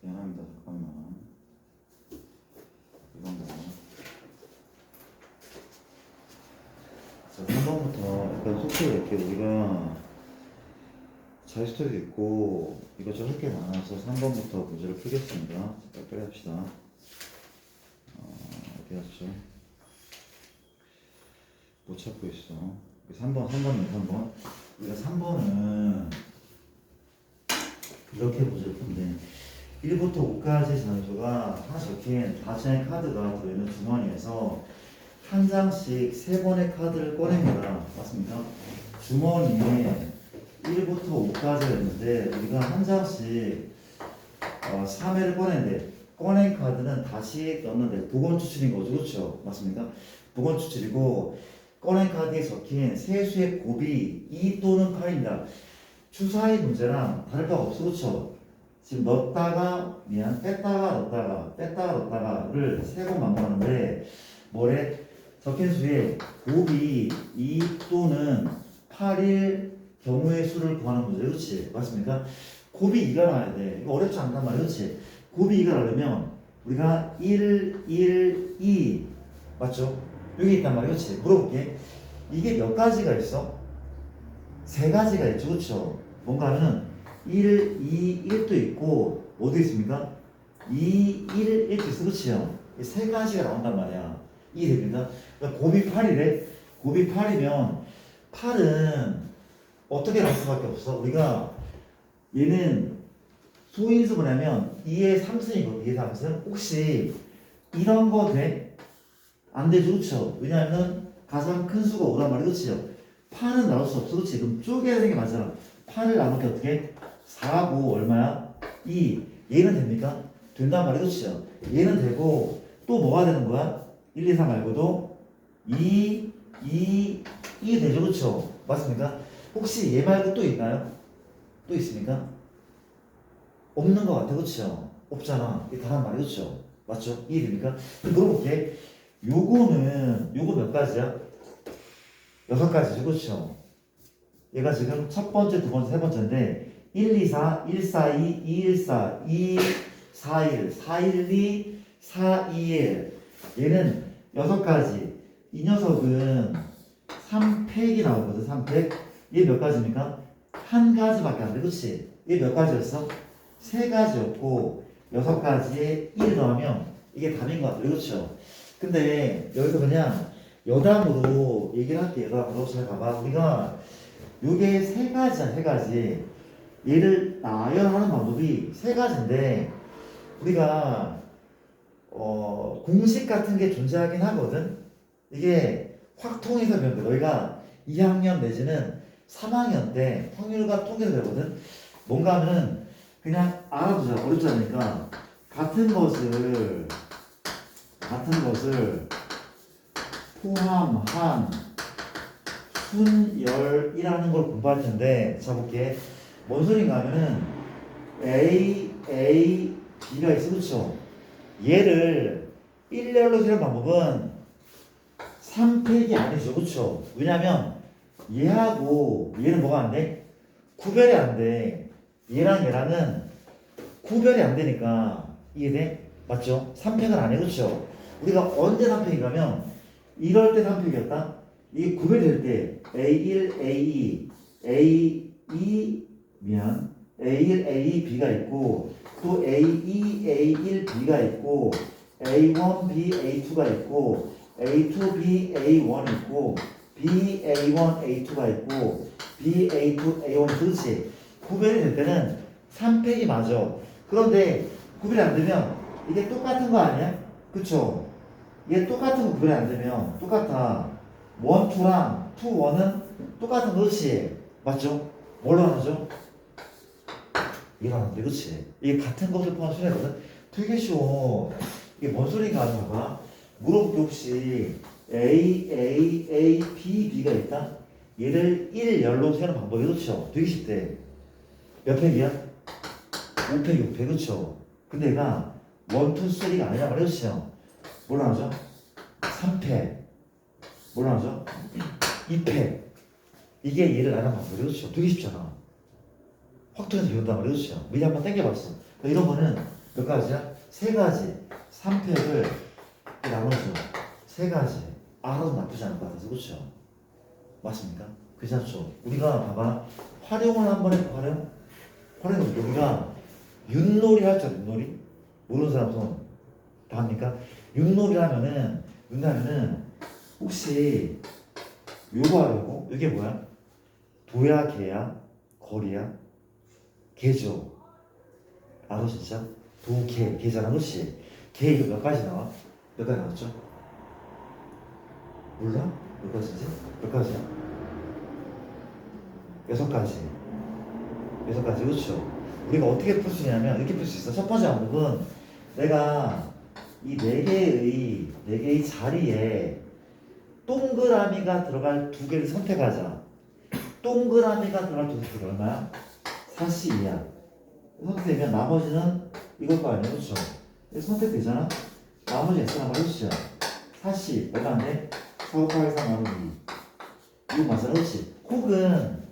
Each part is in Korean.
미안합니다. 잠깐만. 이건가? 자, 3번부터 약간 속도를 이렇게 우리가 자유스토리도 있고 이것저것 할 게 많아서 3번부터 문제를 풀겠습니다. 빨리 합시다. 어디 갔죠? 못 찾고 있어. 3번이네, 3번. 우리가 3번은 이렇게 문제를 푸는데 1부터 5까지 장소가 하나 적힌 5장의 카드가 들어있는 주머니에서 한 장씩 3번의 카드를 꺼냅니다. 맞습니까? 주머니에 1부터 5까지가 있는데 우리가 한 장씩 3회를 꺼내는데 꺼낸 카드는 다시 넣는데 복원 추출인 거죠. 그렇죠? 맞습니까? 복원 추출이고 꺼낸 카드에 적힌 세수의 곱이 2 또는 8입니다. 주사위 문제랑 다를 바가 없어. 그렇죠? 지금 뺐다가 넣었다가를 3번 반복하는데 뭐래? 적힌 수에 곱이 2 또는 8일 경우의 수를 구하는 문제. 그렇지? 맞습니까? 곱이 2가 나와야 돼. 이거 어렵지 않단 말이야. 그렇지? 곱이 2가 나오려면 우리가 1, 2 맞죠? 여기 있단 말이야. 그렇지? 물어볼게. 이게 몇 가지가 있어? 3가지가 있죠. 그렇죠? 뭔가 하면은 1, 2, 1도 있고 어디 있습니까? 2, 1, 1도 있어. 그렇지요? 3가지가 나온단 말이야. 이해됩니까? 그러니까 곱이 8이래. 곱이 8이면 8은 어떻게 나올 수밖에 없어? 우리가 얘는 소인수 뭐냐면 2의 3승이거든. 2의 3승. 혹시 이런 거 돼? 안 되죠. 그렇죠? 왜냐하면 가장 큰 수가 5란 말이야. 그렇죠? 8은 나올 수 없어. 그렇지? 그럼 쪼개야 되는 게 맞잖아. 8을 나누기 어떻게? 4, 9 얼마야? 2. 얘는 됩니까? 된단 말이야. 그렇죠? 얘는 되고 또 뭐가 되는 거야? 1, 2, 3 말고도 2, 2 되죠. 그렇죠? 맞습니까? 혹시 얘 말고 또 있나요? 또 있습니까? 없는 것 같아. 그렇죠? 없잖아. 이게 다란 말이. 그렇죠? 맞죠? 이해됩니까? 물어볼게. 요거 몇 가지야? 6가지죠. 그렇죠? 얘가 지금 첫 번째, 두 번째, 세 번째인데 1, 2, 4, 1, 4, 2, 2, 1, 4, 2, 4, 1, 4, 1, 2, 4, 2, 1 얘는 6가지. 이 녀석은 3팩이 나오거든. 3팩. 얘 몇 가지입니까? 한 가지밖에 안 돼. 그렇지? 얘 몇 가지였어? 3가지였고 6가지에 1 더하면 이게 답인 것 같아요. 그렇죠? 근데 여기서 그냥 여담으로 얘기를 할게. 여담으로 잘 봐봐. 우리가 요게 3가지야. 3가지. 얘를 나열하는 방법이 3가지인데 우리가 공식 같은 게 존재하긴 하거든. 이게 확 통해서 배운 거. 너희가 2학년 내지는 3학년 때 확률과 통해서 배우거든. 뭔가 하면은 그냥 알아두자. 어렵지 않으니까 같은 것을 포함한 순열이라는 걸 공부할 텐데, 자 볼게. 뭔 소린가 하면은 A, B가 있어. 그쵸? 얘를 1열로 세는 방법은 3팩이 아니죠. 그쵸? 왜냐면 얘하고 얘는 뭐가 안 돼? 구별이 안 돼. 얘랑은 구별이 안 되니까. 이해돼? 맞죠? 3팩은 안 해. 그쵸? 우리가 언제 3팩인가면 이럴 때 3팩이었다. 이게 구별될 때 A1, A2, A2 A1, A2, B가 있고 또 A2, A1, B가 있고 A1, B, A2가 있고 A2, B, A1 있고 B, A1, A2가 있고 B, A2, A1 그렇지. 구별이 될 때는 3팩이 맞아. 그런데 구별이 안 되면 이게 똑같은 거 아니야? 그쵸? 이게 똑같은 거 구별이 안 되면 똑같아. 1, 2랑 2, 1은 똑같은 거지. 맞죠? 뭘로 나누죠? 이해하는데, 그치? 이게 같은 것을 포함한 순위거든? 되게 쉬워. 이게 뭔 소리인가 하는 거야? 물어볼게. 혹시 A, B, B가 있다? 얘를 1열로 세는 방법이. 그렇죠? 되게 쉽대. 몇 팩이야? 5팩, 6팩. 그렇죠? 근데 얘가 1, 2, 3가 아니란 말이야. 그렇죠? 뭘로 나누죠? 3팩. 뭘로 나누죠? 2팩. 이게 얘를 나누는 방법이. 그렇죠? 되게 쉽잖아. 확정해서 배운단 말이야. 그렇죠? 미리 한번 땡겨봤어. 그러니까 이런 거는 몇 가지야? 세 가지. 3팩을 나눠서 세 가지. 알아도 나쁘지 않을 것 같아서. 그렇죠? 맞습니까? 괜찮죠? 우리가 봐봐. 활용을 한번 해봐. 활용을 우리가 윷놀이 할 줄 윷놀이? 모르는 사람 손 다 합니까? 윷놀이 하면은 혹시 요거 하려고? 이게 뭐야? 도야 개야? 거리야? 개죠. 알아 진짜? 도개 개잖아. 그렇지? 개 이거 몇 가지 나와? 몇 가지 나왔죠? 몰라? 몇 가지지? 몇 가지야? 6가지. 6가지. 그렇죠? 우리가 어떻게 풀 수 있냐면 이렇게 풀 수 있어. 첫 번째 항목은 내가 이 네 개의 자리에 동그라미가 들어갈 두 개를 선택하자. 동그라미가 들어갈 두 개가 얼마야? 42야. 선택되면 나머지는 이걸 거 아니야. 그렇죠? 선택되잖아. 나머지 X가 그렇죠? 40 얼마 안 돼? 4, 5, 8, 3 나누기 2 이거 맞아. 그렇지? 혹은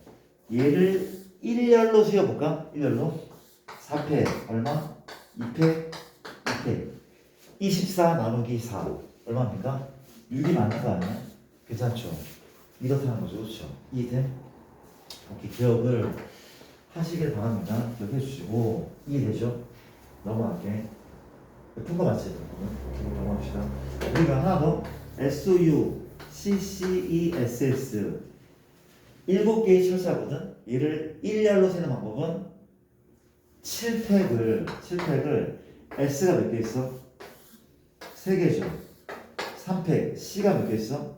얘를 1열로 지어볼까? 1열로 4패 얼마? 2패 2패 24 나누기 4 얼마입니까? 6이 맞는 거 아니야? 괜찮죠? 이렇다는 거죠. 그렇죠? 이해돼? 오케이. 기억을 하시길 바랍니다. 기억해 주시고 이해되죠? 넘어갈게. 푼 거 맞지? 오케이. 넘어갑시다. 우리가 하나 더 SU, CCESS 7개의 철사거든? 얘를 1열로 세는 방법은 7팩을 S가 몇 개 있어? 3개죠. 3팩 C가 몇 개 있어?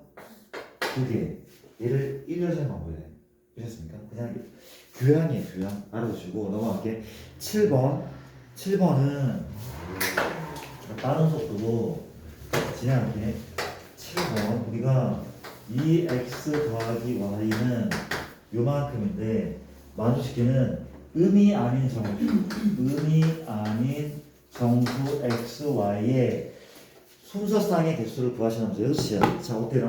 2개. 얘를 1열로 세는 방법이래. 보셨습니까? 그냥 교양이에요. 교양. 알아두시고 넘어갈게. 7번은 빠른 속도로 진행할게. 7번 우리가 2x 더하기 y는 요만큼인데 마주시키는 의미 아닌 정수 x, y의 순서상의 개수를 구하시는 문제. 그렇지? 자, 어떻게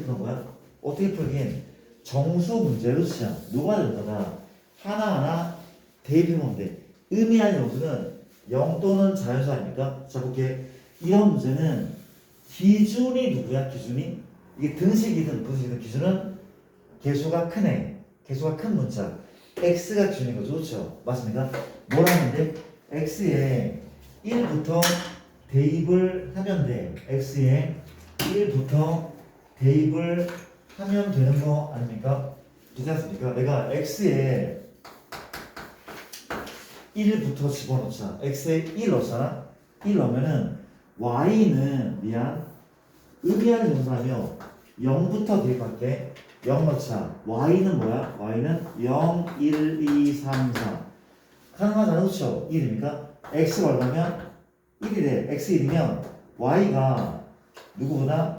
푸는 거야? 어떻게 풀긴 정수 문제. 그렇지? 누가 된다나 하나하나 대입해보면 돼. 의미 아닌 정수는 0 또는 자연수 아닙니까? 자, 볼게. 이런 문제는 기준이 누구야? 기준이? 이게 등식이든 분식이든 기준은 개수가 큰 애, 개수가 큰 문자 x가 기준인 거죠. 그렇죠? 맞습니까? 뭐라는데? x에 1부터 대입을 하면 돼. x에 1부터 대입을 하면 되는 거 아닙니까? 괜찮습니까? 내가 x에 1부터 집어넣자. x에 1 넣잖아. 1 넣으면은 y는 의미하는 정사하며 0부터 대입할게. 0 넣자. y는 뭐야? y는 0, 1, 2, 3, 4 가능하잖아. 그렇죠? 1입니까? x가 얼마면? 1이래. x 1이면 y가 누구보다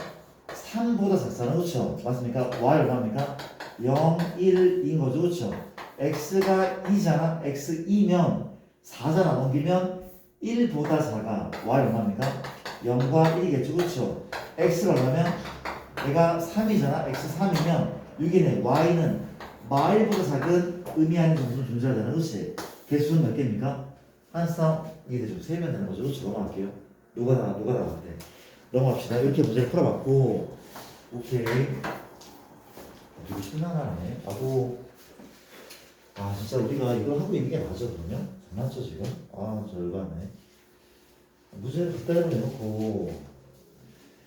3보다 작잖아. 그렇죠? 맞습니까? y 얼마입니까? 0, 1, 2인 거죠. 그렇죠? x가 2잖아. x 2면 4잖아. 넘기면 1보다 작아. y 얼마입니까? 0과 1이겠죠. 그렇죠? x가 얼마면? 얘가 3이잖아. x 3이면 6이네. y는 마일보다 작은 의미 아닌 정수는 존재하잖아. 그렇지? 개수는 몇 개입니까? 한 쌍 이해되죠? 세면 되는 거죠. 그렇죠? 넘어갈게요. 누가 다 같아. 넘어갑시다. 이렇게 문제를 풀어봤고 오케이. 되게 신나하네. 진짜 우리가 이걸 하고 있는 게 맞아 그러면? 장난쳐 지금? 저 열받네. 문제를 그따위로 내놓고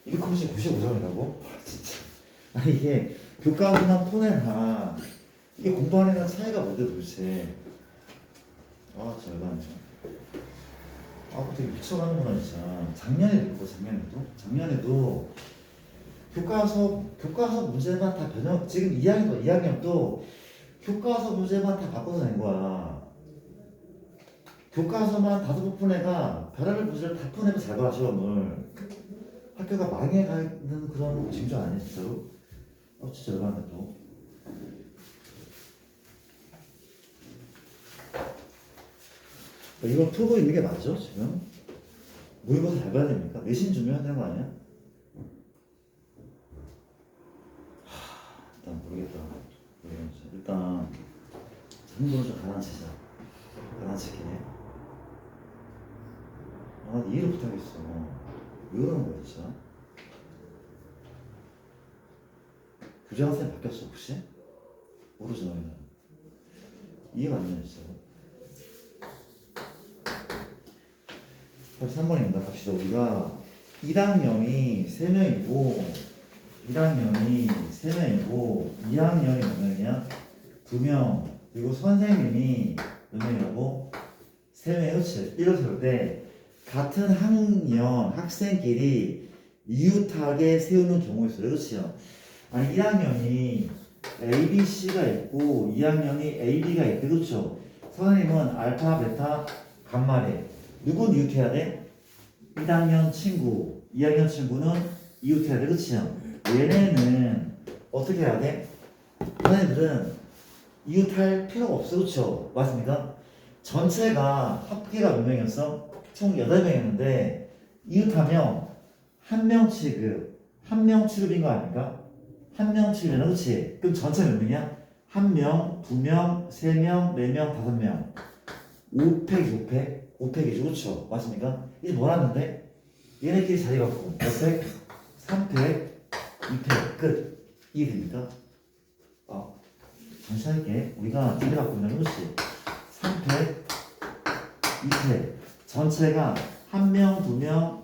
1컷이 95점이라고? 진짜. 이게 교과서나 폰에나 이게 공부하는 애랑 차이가 뭔데 도대체. 진짜 열받네. 되게 미쳐가는구나 진짜. 작년에도 교과서 문제만 다 지금 2학년도 교과서 문제만 다 바꿔서 낸 거야. 교과서만 5번 애가 별의별 문제를 다 푸내면 잘 봐, 시험을. 학교가 망해가는 그런 징조 아니야, 진짜로? 진짜 열받네, 또. 이거 풀고 있는 게 맞죠, 지금? 모의고사 잘 봐야 됩니까? 내신 준비해야 되는 거 아니야? 일단 모르겠다. 일단 흥분을 좀 가라앉히자. 가라앉힐게. 아, 이해를 못하겠어. 왜 그러는 거야, 진짜? 교장선생님 바뀌었어, 혹시? 모르죠, 너희는. 이해가 안 되네, 진짜. 83번입니다. 갑시다. 우리가 1학년이 3명이고 1학년이 3명이고 2학년이 몇 명이야? 2명. 그리고 선생님이 몇 명이라고? 3명이. 그렇지. 이렇게 볼 때 같은 학년 학생끼리 이웃하게 세우는 경우가 있어요. 그렇지요. 아니 1학년이 A, B, C가 있고 2학년이 A, B가 있대. 그렇죠. 선생님은 알파, 베타, 감마래. 누군 이웃해야 돼? 1학년 친구, 2학년 친구는 이웃해야 돼. 그치? 얘네는 어떻게 해야 돼? 얘네들은 이웃할 필요가 없어. 그쵸? 맞습니까? 전체가 합계가 몇 명이었어? 총 8명이었는데 이웃하면 한 명 취급, 한 명 취급인 거 아닙니까? 한 명 취급이잖아. 그치? 그럼 전체 몇 명이야? 1명, 2명, 3명, 4명, 5명. 5팩, 5팩이죠. 그쵸? 맞습니까? 이제 뭐 났는데? 얘네끼리 자리 바꾸고 몇 팩? 3팩, 2팩 끝. 이해됩니까? 잠시 할게. 우리가 자리 바꾸면 그렇지. 3팩, 2팩 전체가 1명, 2명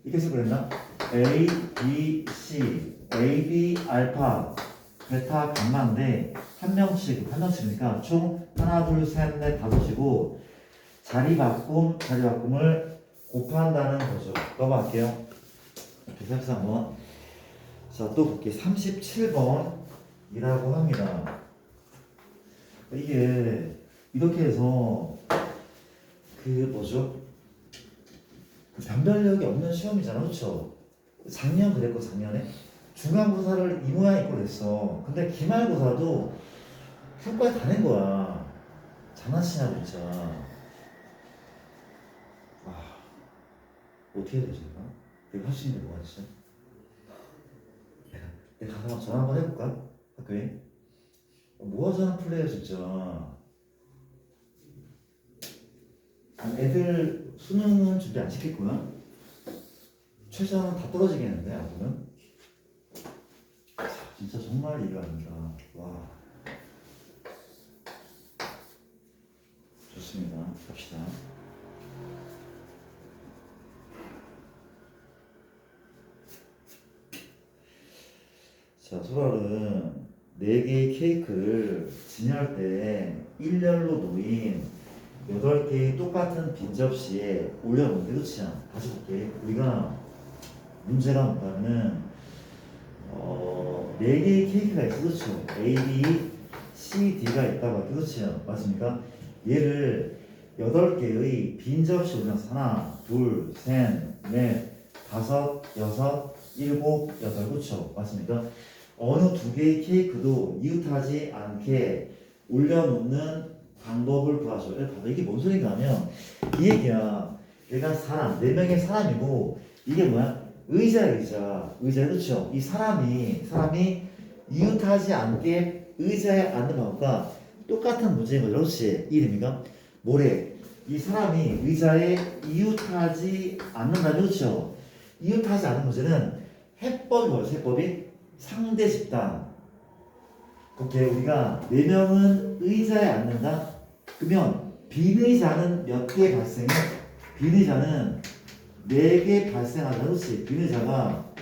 이렇게 해서 그랬나? A, B, C A, B, 알파 베타, 감마인데 한 명씩이니까 총 하나, 둘, 셋, 넷, 다섯이고 자리 바꿈을 곱한다는 거죠. 넘어갈게요. 계산서 한번. 자, 또 볼게요. 37번이라고 합니다. 이게 이렇게 해서 그 뭐죠? 변별력이 없는 시험이잖아. 그렇죠? 작년 그랬고 작년에 중간고사를 이 모양 있고 그랬어. 근데 기말고사도 효과에 다 낸 거야. 장난치냐고 진짜. 어떻게 해야 되지? 내가 할 수 있는 게 뭐가 있어? 내가 가서 전화 한번 해볼까? 학교에? 뭐 하자는 플레이야 진짜. 애들 수능은 준비 안 시킬 거야? 최저는 다 떨어지겠는데 앞으로는? 진짜 정말 이해가 안 된다. 와. 좋습니다. 갑시다. 자, 소랄은 4개의 케이크를 진열할 때 일렬로 놓인 8개의 똑같은 빈 접시에 올려놓는데, 그렇지 않아? 다시 볼게. 우리가 문제가 뭔가는 4개의 케이크가 있어. 그렇죠? A, B, C, D가 있다고. 그렇죠? 맞습니까? 얘를 8개의 빈 접시 올려서 하나, 둘, 셋, 넷, 다섯, 여섯, 일곱, 여덟. 그렇죠? 맞습니까? 어느 2개의 케이크도 이웃하지 않게 올려놓는 방법을 구하죠. 이게 뭔 소리인가 하면 이 얘기야. 얘가 사람, 4명의 사람이고 이게 뭐야? 의자. 그렇죠? 이 사람이 이웃하지 않게 의자에 앉는 방법과 똑같은 문제인 거죠. 그렇지? 이해됩니까? 뭐래? 이 사람이 의자에 이웃하지 않는다면, 그렇죠? 이웃하지 않는 문제는 해법이 뭐죠? 해법이 상대 집단. 오케이, 우리가 4명은 의자에 앉는다? 그러면 빈의자는 몇 개 발생해? 빈의자는 4개 발생하다. 그렇지? 빈의자가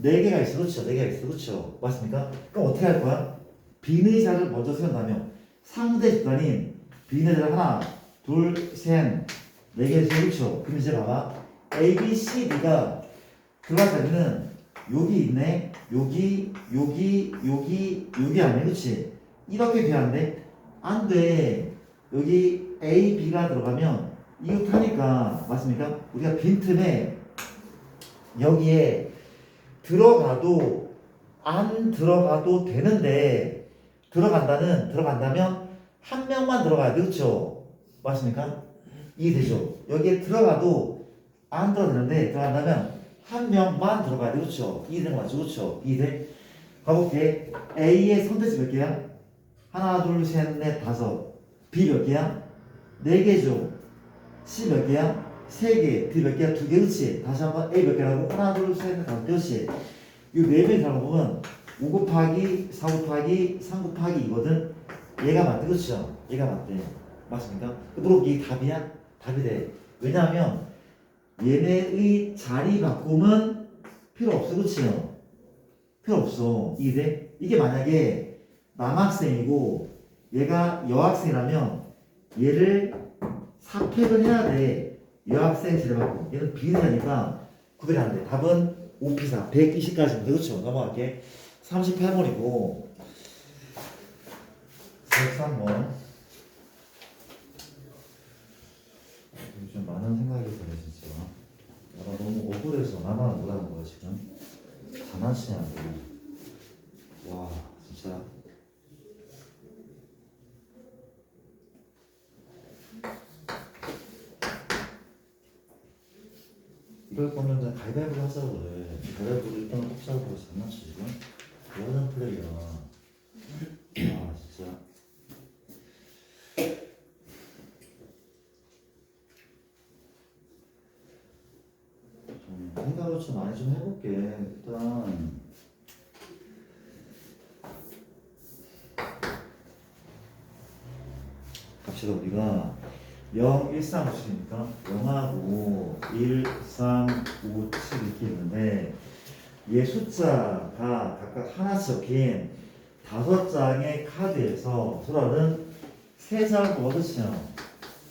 4개가 있어. 그렇죠? 4개가 있어. 그렇죠? 맞습니까? 그럼 어떻게 할 거야? 빈의자를 먼저 세운다면 상대 집단인 빈의자를 하나, 둘, 셋, 4개 있어. 그렇죠? 그럼 이제 봐봐. A, B, C, D가 들어갈 자리는 여기 있네. 여기 안에. 그렇지? 이렇게 비하는데 안 돼. 여기 A, B가 들어가면 이웃하니까. 맞습니까? 우리가 빈틈에 여기에 들어가도 안 들어가도 되는데 들어간다면 한 명만 들어가야 돼. 그렇죠? 맞습니까? 이해되죠? 여기에 들어가도 안 들어가는데 들어간다면 한 명만 들어가야 돼. 그렇죠? 이해되는 거 맞죠? 그렇죠? 이해돼? 가볼게. A의 선택지 몇 개야? 하나, 둘, 셋, 넷, 다섯. B 몇 개야? 4개죠. C 몇 개야? 3개. D 몇 개야? 2개. 그렇지? 다시 한번 A 몇 개라고? 하나, 둘, 셋, 넷, 다섯. 그렇지? 이 4배 잡아보면 5 곱하기 4 곱하기 3 곱하기 2거든. 얘가 맞대. 그렇죠? 얘가 맞대. 맞습니까? 물어보기 이게 답이야? 답이 돼. 왜냐하면 얘네의 자리 바꿈은 필요 없어. 그렇지요? 필요 없어. 이게 이게 만약에 남학생이고 얘가 여학생이라면 얘를 삽입을 해야 돼. 여학생 자리 바꿈. 얘는 비례하니까 구별이 안 돼. 답은 5피사 120까지입니다. 그렇죠? 넘어갈게. 38번이고 103번. 좀 많은 생각이 들어 진짜. 나 너무 억울해서 나만 못하는 거야 지금. 장난치냐고. 와 진짜. 이럴 거면 그냥 가위바위보를 하자고 그래. 가위바위보를 일단 뽑자고 장난치 지금. 뭐하는 플레이야. 아 진짜. 생각을 좀 많이 좀 해볼게. 일단 갑시다. 우리가 0, 1, 3, 5, 7이니까 0하고 1, 3, 5, 7 이렇게 있는데 얘 숫자가 각각 하나씩 적힌 5장의 카드에서 소라는 3장을 뽑아. 그렇죠?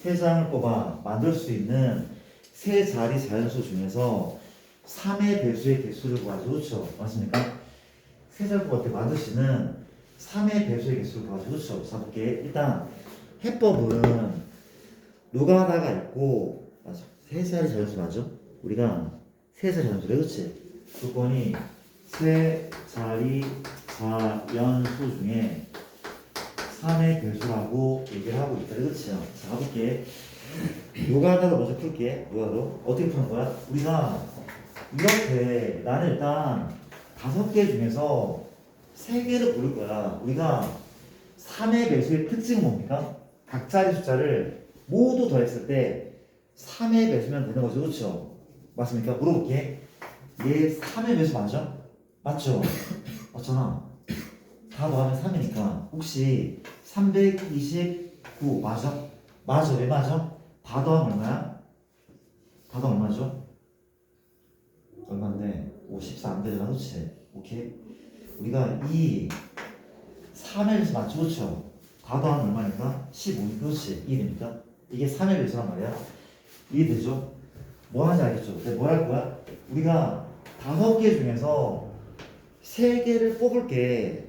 3장을 뽑아 만들 수 있는 세 자리 자연수 중에서 3의 배수의 개수를 구하죠. 그렇죠? 맞습니까? 세 자리 뽑을 때 만들 수 있는 3의 배수의 개수를 구하죠. 그렇죠? 자, 볼게. 일단 해법은 노가다가 있고 맞아. 세 자리 자연수 맞죠? 우리가 세 자리 자연수래. 그렇지? 조건이 세 자리 자연수 중에 3의 배수라고 얘기를 하고 있다. 그렇지? 자, 가볼게. 노가다로 먼저 풀게. 노가다로 어떻게 푸는 거야? 우리가 이렇게 나는 일단 5개 중에서 3개를 고를 거야. 우리가 3의 배수의 특징은 뭡니까? 각 자리 숫자를 모두 더했을 때 3의 배수면 되는 거죠. 그렇죠? 맞습니까? 물어볼게. 얘 3의 배수 맞아? 맞죠? 맞잖아. 다 더하면 3이니까 혹시 329 맞아? 맞아. 왜 맞아? 다 더하면 얼마야? 다 더하면 얼마죠? 얼마인데? 54 안 되잖아. 그렇지? 오케이? 우리가 이 3의 배수 맞죠? 그렇죠? 다 더하면 얼마니까? 15. 그렇지? 이해됩니까? 이게 3의 배수란 말이야. 이해되죠? 뭐 하는지 알겠죠? 근데 뭐 할 거야? 우리가 5개 중에서 3개를 뽑을 게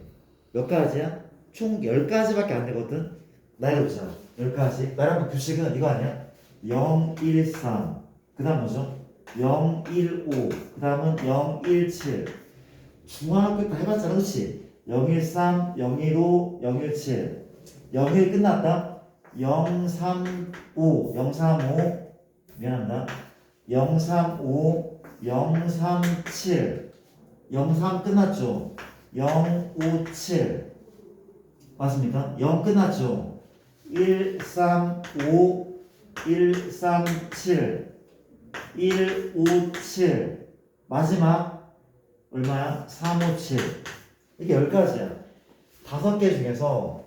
몇 가지야? 총 10가지밖에 안 되거든? 나열해보자. 10가지. 나열하면 규칙은 이거 아니야? 0, 1, 3. 그 다음 뭐죠? 0, 1, 5. 그 다음은 0, 1, 7. 중학교 다 해봤잖아. 그렇지? 0, 1, 3, 0, 1, 5, 0, 1, 7. 0, 1 끝났다. 0, 3, 5. 0, 3, 5. 미안합니다. 0, 3, 5. 0, 3, 7. 0, 3 끝났죠? 0, 5, 7. 맞습니까? 0 끝났죠? 1, 3, 5. 1, 3, 7. 1, 5, 7. 마지막 얼마야? 3, 5, 7. 이게 10가지야. 5개 중에서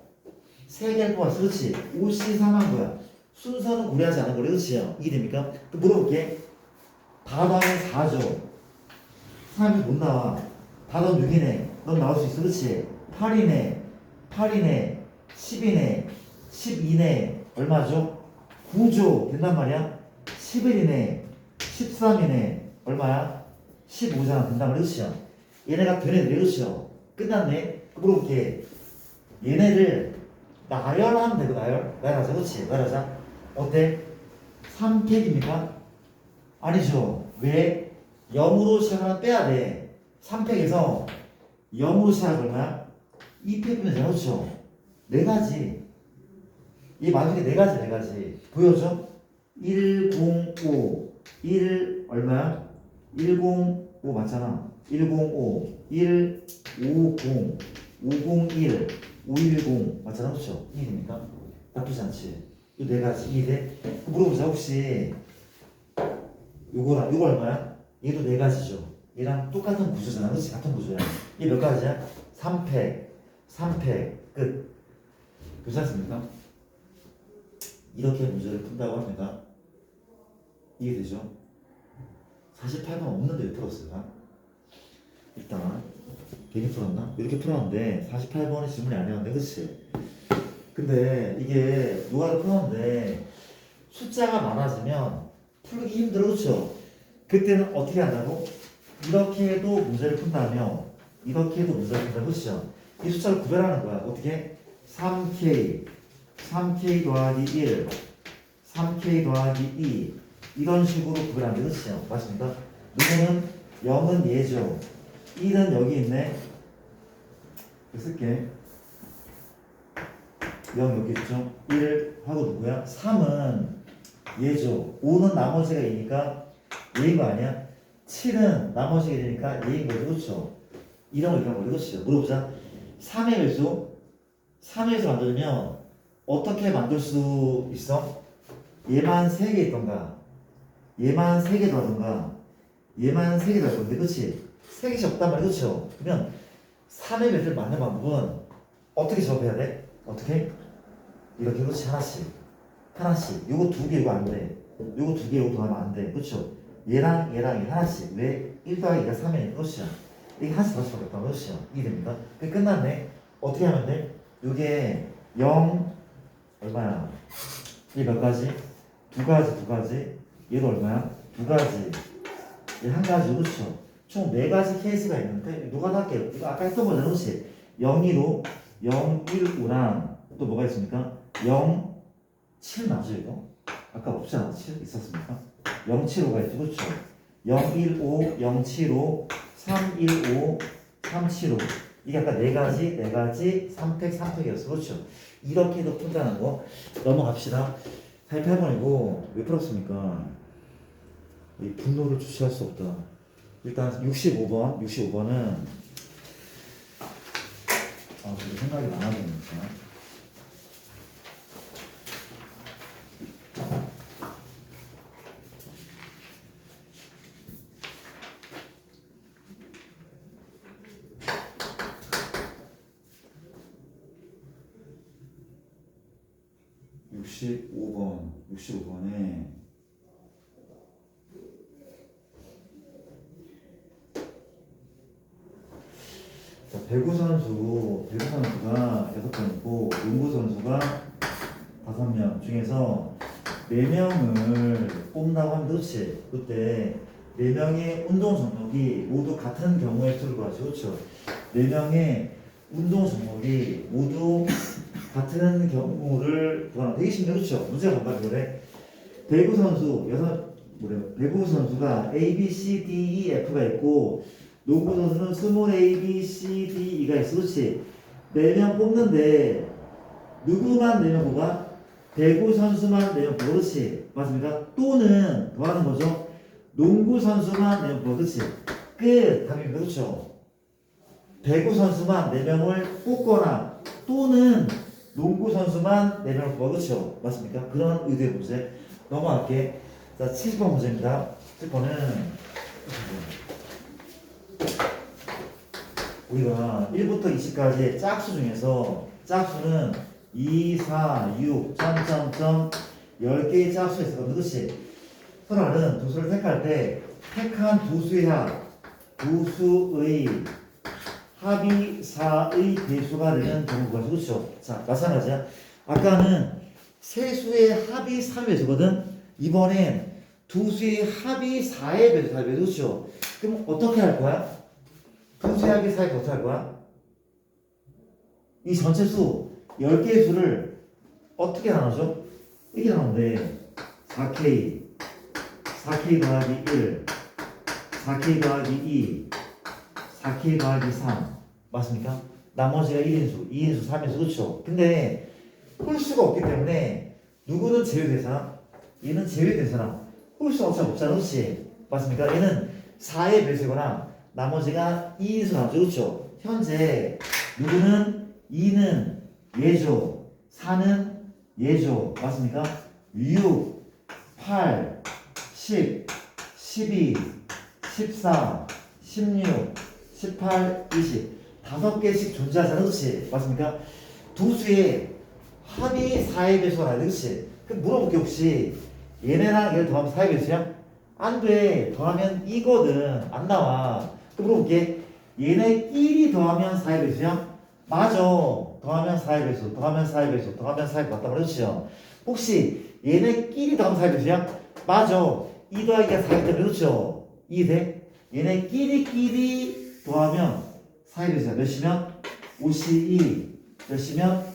3개를 뽑았어. 그렇지? 5C 3한 거야. 순서는 무리하지 않은 거래. 그렇지요? 이해됩니까? 또 물어볼게. 다 더하면 4죠. 3이 못 나와. 다 더하면 6이네. 넌 나올 수 있어. 그렇지? 8이네. 8이네. 10이네. 12네. 얼마죠? 9죠. 된단 말이야? 11이네. 13이네. 얼마야? 15잖아. 된단 말이야. 그렇지요? 얘네가 되네. 그렇지요? 끝났네. 물어볼게. 얘네를 나열하면 되고 나열하자. 그렇지? 나열하자. 어때? 3팩입니까? 아니죠. 왜? 0으로 시작하면 빼야 돼. 3팩에서 0으로 시작하면 얼마야? 2팩이면 되잖아. 그렇죠? 4가지. 이 마지막에 4가지, 4가지. 보여줘? 105. 1 얼마야? 105 맞잖아. 105. 150. 501. 510 맞잖아. 그렇죠? 이해됩니까? 나쁘지 않지. 이 네 가지 이래. 물어보자. 혹시 요거랑 요거 얼마야? 얘도 네 가지죠. 얘랑 똑같은 구조잖아. 그렇지? 같은 구조야. 얘 몇 가지야? 3팩, 3팩 끝. 괜찮습니까? 이렇게 문제를 푼다고 합니다. 이해되죠? 48번 없는데 왜 풀었을까? 일단 되게 풀었나? 이렇게 풀었는데 48번이 질문이 아니었는데 그치? 근데 이게 누가를 풀었는데 숫자가 많아지면 풀기 힘들어 그쵸? 그때는 어떻게 한다고? 이렇게 해도 문제를 푼다며 이렇게 해도 문제를 푼다 그쵸? 이 숫자를 구별하는 거야. 어떻게? 3K 3K 더하기 1 3K 더하기 2 이런 식으로 구별하는 게 그치요? 맞습니까? 누구는 0은 얘죠. 1은 여기 있네. 쓸게. 0 여기 있죠. 1 하고 누구야? 3은 얘죠. 5는 나머지가 얘니까 얘인 거 아니야? 7은 나머지가 되니까 얘인 거죠. 그렇죠? 이런 거 이런 거 그렇죠? 물어보자. 3의 배수 3의 배수 만들면 어떻게 만들 수 있어? 얘만 3개 있던가 얘만 3개 더하던가 얘만 3개 더할 건데 그치? 3개씩 없단 말이야 그쵸? 그러면 3의 배수를 만드는 방법은 어떻게 접해야 돼? 어떻게? 이렇게 그렇지 하나씩 요거 2개 이거 안돼 요거 2개 요거 더하면 안돼 그쵸? 얘랑 얘 하나씩 왜? 1 더하기 2가 3이니까 그렇죠? 이게 하나씩 더 수밖에 없다 그렇죠? 이해됩니까? 그게 끝났네 어떻게 하면 돼? 요게 0 얼마야? 이게 몇 가지? 두 가지 얘도 얼마야? 두 가지 얘 한 가지 그렇죠? 총 네 가지 케이스가 있는데 누가 할게요 이거 아까 했던 거잖아 그렇지? 0, 2로 0, 1, 5랑 또 뭐가 있습니까? 0, 7 맞죠 이거? 아까 없지 않아? 7 있었습니까? 0, 7, 5가 있죠 그렇죠? 0, 1, 5, 0, 7, 5 3, 1, 5 3, 7, 5 이게 아까 네 가지 3팩 3팩이었어 그렇죠? 이렇게도 푼다는 거 넘어갑시다 88번이고 왜 풀었습니까? 이 분노를 주체할 수 없다 일단 65번은 저도 생각이 많아지니까 65번에 배구 선수가 6명이고 농구 선수가 5명 중에서 4명을 뽑는다고 하면 그렇지. 그때 4명의 운동 종목이 모두 같은 경우의 수를 구하죠. 그렇죠? 4명의 운동 종목이 모두 같은 경우를 구하는 되게 쉽네. 그렇죠? 문제가 뭔가 그래. 배구 선수가 A, B, C, D, E, F가 있고 농구 선수는 스몰 A, B, C, D, E가 있어. 그렇지? 4명 뽑는데 누구만 4명 뽑아? 배구 선수만 4명 뽑아. 그렇지? 맞습니까? 또는 더하는 거죠. 농구 선수만 4명 뽑아. 그렇지? 끝! 답입니다. 그렇죠? 배구 선수만 4명을 뽑거나 또는 농구 선수만 4명을 뽑아. 그렇죠? 맞습니까? 그런 의도의 문제. 넘어갈게. 자, 70번 문제입니다. 70번은 우리가 1부터 20까지의 짝수 중에서 짝수는 2, 4, 6, 10개의 짝수가 있었거든. 그렇지? 선아는 두 수를 택할 때 택한 두 수의 합이 4의 배수가 되는 경우가 그렇죠? 자, 마찬가지야. 아까는 세 수의 합이 3의 배수거든. 이번엔 두 수의 합이 4의 배수, 4의 배수. 그렇죠? 그럼 어떻게 할 거야? 두 수의 합이 4의 배수 어떻게 할 거야? 이 전체 수 10개의 수를 어떻게 나누죠? 이렇게 나누는데 4K 더하기 1 4K 더하기 2 4K 더하기 3 맞습니까? 나머지가 1인수, 2인수, 3인수 그렇죠? 근데 홀수가 없기 때문에 누구는 제외되잖아? 얘는 제외되잖아. 홀수가 없잖아. 그렇지? 맞습니까? 얘는 4의 배수거나 나머지가 2인수 나오죠. 그렇죠? 현재 누구는 2는 얘죠. 4는 얘죠. 맞습니까? 6, 8, 10, 12, 14, 16, 18, 20 다섯 개씩 존재하잖아. 그렇지? 맞습니까? 두 수의 합이 4의 배수가 나야 돼. 그렇지? 그럼 물어볼게. 혹시 얘네랑 얘를 더하면 4의 배수야? 안 돼. 더하면 이거든. 안 나와. 그럼 물어볼게. 얘네끼리 더하면 4의 배수야? 맞아. 더하면 4의 배수, 더하면 4의 배수, 더하면 4의 배수 맞다 그렇죠? 혹시 얘네끼리 더하면 4의 배수야? 맞아. 2 더하기가 4기 때문에 그렇죠? 이해돼? 얘네끼리끼리 더하면 4의 배수야. 몇이면? 52. 몇이면?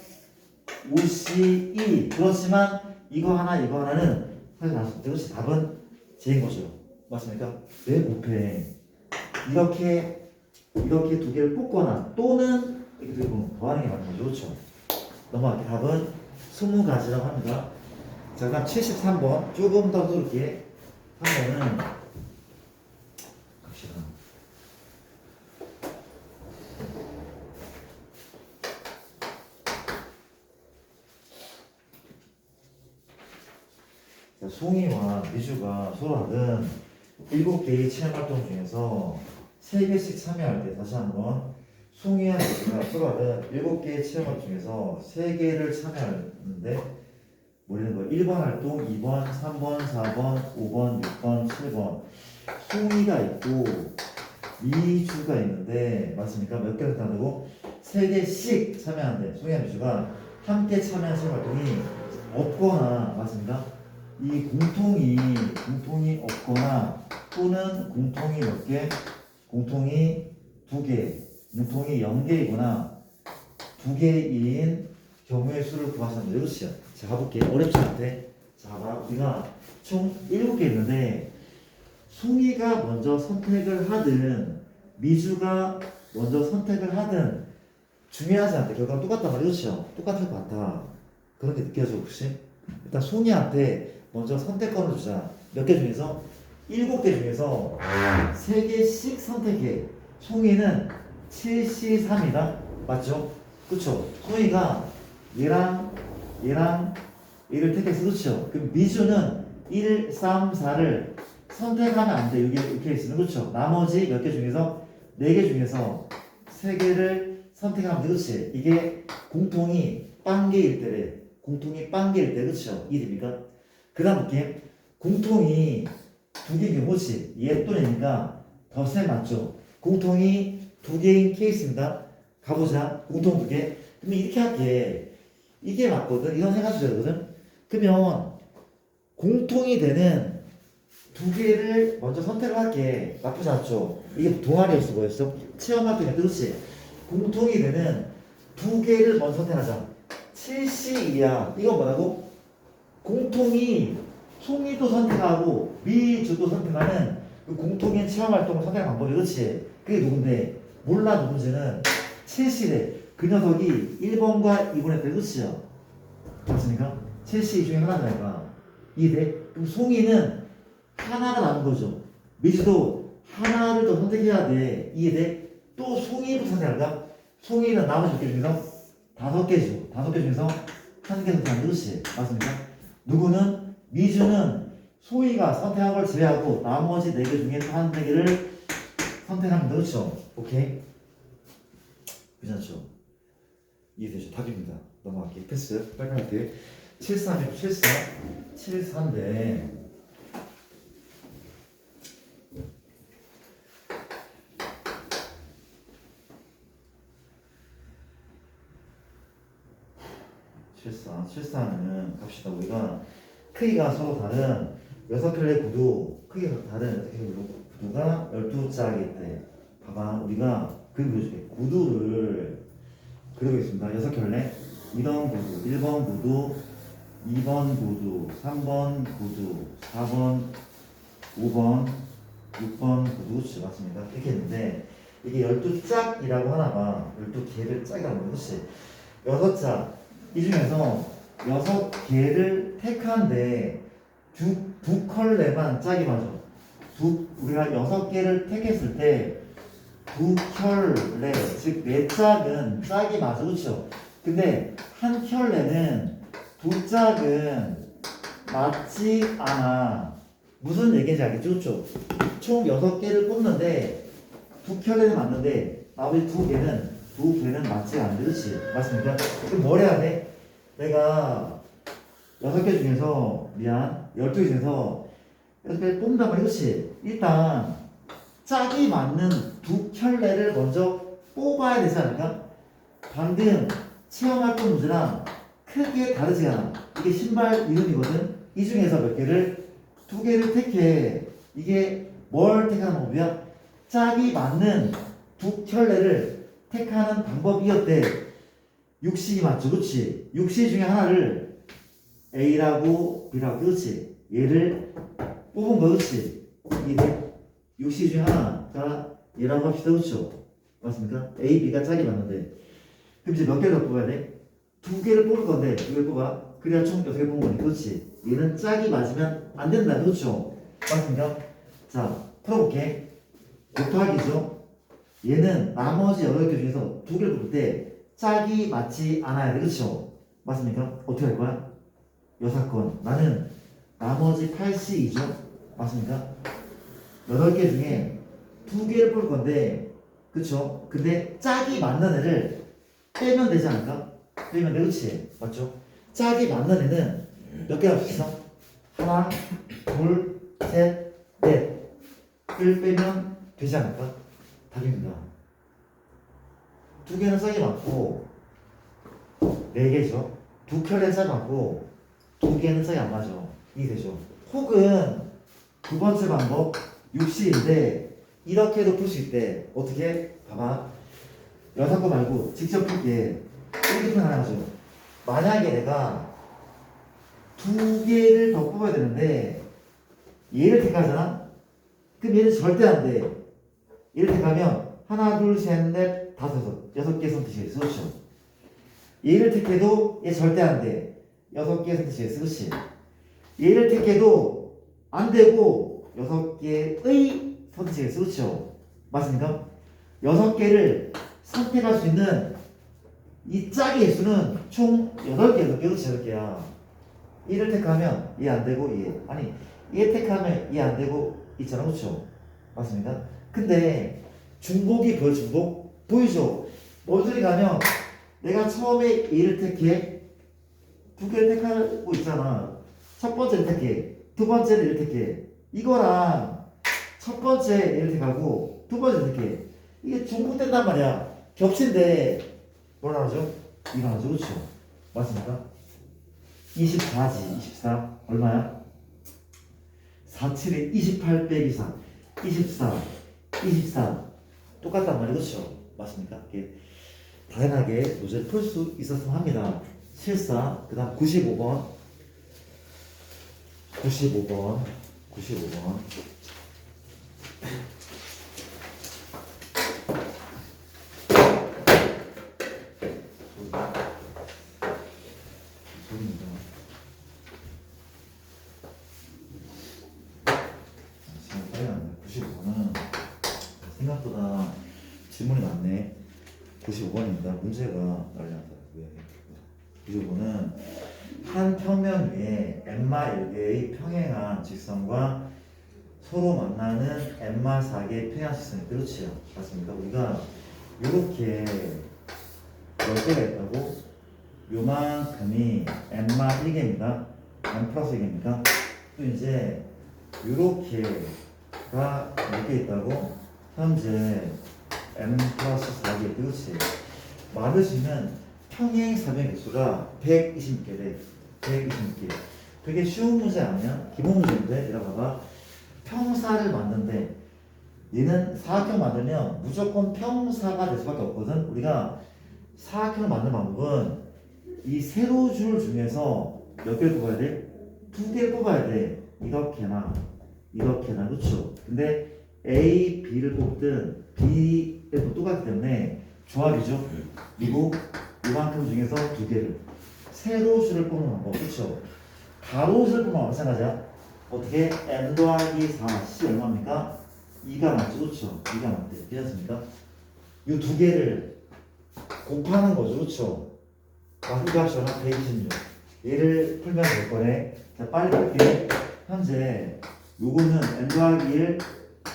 52. 그렇지만 이거 하나 이거 하나는 사실 나왔을 때 그렇지. 답은 J인 거죠. 맞습니까? 왜 곱해? 이렇게 두 개를 뽑거나 또는 이렇게 두 개 더하는 게 맞는 거죠. 그렇죠? 넘어갈게요. 답은 20가지라고 합니다. 자, 그다음 73번 조금 더 그렇게 하면은 갑시다. 자, 송이와 미주가 서로 하던 7개의 체험활동 중에서 3개씩 참여할 때 다시 한번 송이와 미주가 서로 하던 7개의 체험활동 중에서 3개를 참여하는데 뭐라는 거예요? 1번 활동, 2번, 3번, 4번, 5번, 6번, 7번 송이가 있고 미주가 있는데 맞습니까? 몇 개를 한다고? 3개씩 참여하는데 송이와 미주가 함께 참여한 체험활동이 없거나 맞습니까? 이 공통이 없거나 또는 공통이 몇 개? 공통이 2개, 공통이 0개이거나 2개인 경우의 수를 구하시면 돼요. 그렇죠? 자, 가볼게요. 어렵지 않대. 자, 봐봐. 우리가 총 7개 있는데 송이가 먼저 선택을 하든 미주가 먼저 선택을 하든 중요하지 않대. 결과는 똑같단 말이죠. 그렇죠? 똑같을 것 같아. 그런 게 느껴져 혹시? 일단 송이한테 먼저 선택권을 주자. 몇 개 중에서? 7개 중에서 3개씩 선택해. 송이는 7C3이다. 맞죠? 그쵸? 송이가 얘랑 얘를 택해서 그렇죠? 그럼 미주는 1, 3, 4를 선택하면 안 돼. 이렇게 있으면 그렇죠? 나머지 몇 개 중에서 4개 중에서 3개를 선택하면 돼. 그렇지? 이게 공통이 빵개일 때래. 공통이 빵개일 때 그렇죠? 이해됩니까? 그 다음 볼게. 공통이 2개인 경우지. 얘 또는 얘니까 덧셈 맞죠? 공통이 2개인 케이스입니다. 가보자. 공통 2개. 그러면 이렇게 할게. 이게 맞거든. 이건 생각하셔야 되거든. 그러면 공통이 되는 2개를 먼저 선택을 할게. 나쁘지 않죠? 이게 동아리였어. 뭐였어? 체험활동이야. 그렇지? 공통이 되는 2개를 먼저 선택하자. 7C2야. 이건 뭐라고? 공통이 송이도 선택하고 미주도 선택하는 그 공통인 체험활동을 선택하는 방법이 그렇지? 그게 누군데? 몰라 누군지는 7C래. 그 녀석이 1번과 2번에 때 그치요? 맞습니까? 7C 중에 하나니까 이해돼? 그럼 송이는 하나가 남은 거죠. 미주도 하나를 더 선택해야 돼. 이해돼? 또 송이도 선택할까? 송이는 나머지 몇 개 중에서 5개죠. 5개 중에서 1개 선택하는 그렇지? 맞습니까? 누구는? 미주는 소희가 선택한 걸 제외하고 나머지 4개 중에 또 1개를 선택하면 그렇죠? 오케이? 괜찮죠? 이해되죠? 답입니다. 넘어갈게요. 패스. 빨간색. 73이고 74. 74인데 실사는 갑시다. 우리가 크기가 서로 다른 6켤레 구두, 크기가 다른 6켤레 구두가 12짝일 때 봐봐. 우리가 그림 보여줄게. 구두를 그리고 있습니다. 6켤레 2번 구두, 1번 구두, 2번 구두, 3번 구두, 4번, 5번, 6번 구두 맞습니다. 이렇게 했는데 이게 12짝이라고 하나 봐. 12개를 짝이라고 하는 것이 6짝 이 중에서 6개를 택한데 두 컬레만 짝이 맞아. 우리가 6개를 택했을 때 두 켤레, 즉 4짝은 짝이 맞아. 그렇죠? 근데 한 켤레는 두 짝은 맞지 않아. 무슨 얘기인지 알겠죠? 그렇죠? 총 6개를 뽑는데 두 켤레는 맞는데 나머지 두 개는 맞지 않는데, 그렇지? 맞습니까? 그럼 뭘 해야 돼? 내가 6개 중에서 12개 중에서 6개 뽑는단 말이야, 그렇지? 일단 짝이 맞는 두 켤레를 먼저 뽑아야 되지 않을까? 방금 체험활동 문제랑 크게 다르지 않아. 이게 신발 이름이거든. 이 중에서 몇 개를, 2개를 택해. 이게 뭘 택하는 방법이야? 짝이 맞는 두 켤레를 택하는 방법이었대. 6시 맞죠? 그렇지? 6시 중에 하나를 A라고 B라고, 그렇지? 얘를 뽑은 거, 그렇지? 이게 6시 중에 하나가 얘라고 합시다, 그렇죠? 맞습니까? A, B가 짝이 맞는데 그럼 이제 몇 개를 더 뽑아야 돼? 2개를 뽑을 건데 2개를 뽑아. 그래야 총 6개 뽑은 거니, 그렇지? 얘는 짝이 맞으면 안 된다, 그렇죠? 맞습니까? 자, 풀어볼게. 곱하기죠. 얘는 나머지 8개 중에서 2개를 뽑을 때 짝이 맞지 않아야 돼, 그렇죠? 맞습니까? 어떻게 할 거야? 여사건. 나는 나머지 8C2죠? 맞습니까? 8개 중에 2개를 뽑을 건데, 그쵸? 근데 짝이 맞는 애를 빼면 되지 않을까? 빼면 돼, 그치? 맞죠? 짝이 맞는 애는 몇 개가 있어? 하나, 둘, 셋, 넷을 빼면 되지 않을까? 답입니다. 2개는 짝이 맞고 4개죠. 2켤레는 짝이 맞고 2개는 짝이 안 맞아. 이게 되죠. 혹은 두 번째 방법 6시인데 이렇게도 풀 수 있대. 어떻게? 봐봐. 6거 말고 직접 풀게. 이렇게 하나 하죠. 만약에 내가 2개를 더 뽑아야 되는데 얘를 택하잖아? 그럼 얘는 절대 안 돼. 얘를 택하면 하나, 둘, 셋, 넷, 다섯, 6개 선택지겠어. 그렇죠? 얘를 택해도 얘 절대 안 돼. 6개 선택지겠어. 그렇지? 얘를 택해도 안 되고 6개의 선택지겠어. 그렇죠? 맞습니까? 6개를 선택할 수 있는 이 짝의 수는 총 8개, 그렇지? 8개야. 얘를 택하면 얘 안 되고 얘. 아니, 얘 택하면 얘 안 되고 있잖아. 그렇죠? 맞습니까? 근데 중복이 보여, 중복? 보이죠? 어디 가면 내가 처음에 얘를 택해. 2개를 택하고 있잖아. 첫 번째를 택해. 두 번째를 얘를 택해. 이거랑 첫 번째 얘를 택하고 두 번째 택해. 이게 중복된단 말이야. 겹친데 뭐라 하죠? 일어나죠. 그렇죠? 맞습니까? 24지. 24 얼마야? 47에 28 빼기 4 24 24 똑같단 말이에요. 그렇죠? 맞습니까? 이렇게 다양하게 문제를 풀 수 있었으면 합니다. 실사 그 다음 95번 95번 소리입니다. 지금 빨리 안 돼. 95번은 생각보다 질문이 많네. 95번입니다. 문제가 난리났다고요. 95번은 한 평면 위에 n-1개의 평행한 직선과 서로 만나는 n-4개의 평행한 직선이, 그렇지요. 맞습니까? 우리가 이렇게 10개가 있다고 요만큼이 n-1개입니다. n 플러스 1개입니까? 또 이제 요렇게가 몇 개 있다고 현재 n 플러스 4개, 그렇지. 말을 수 있는 평행 사변 개수가 126개래. 126개. 되게 쉬운 문제 아니야? 기본 문제인데, 이라 봐봐. 평사를 만드는데 얘는 사각형 만들면 무조건 평사가 될 수밖에 없거든. 우리가 사각형을 만드는 방법은 이 세로줄 중에서 몇 개를 뽑아야 돼? 2개를 뽑아야 돼. 이렇게나 그렇죠? 근데 A, B를 뽑든 B를 똑같기 때문에 조합이죠. 그리고 이만큼 중에서 2개를 세로줄을 뽑는 방법, 그렇죠? 가로줄을 뽑는 마찬가지야. 어떻게? n 더하기 4, c 얼마입니까? 2가 맞죠, 그렇죠? 2가 맞대. 괜찮습니까? 이 2개를 곱하는 거죠, 그렇죠? 이거 합시다. 126. 얘를 풀면 될 거네. 자, 빨리 풀게. 현재 요거는 n 더하기 1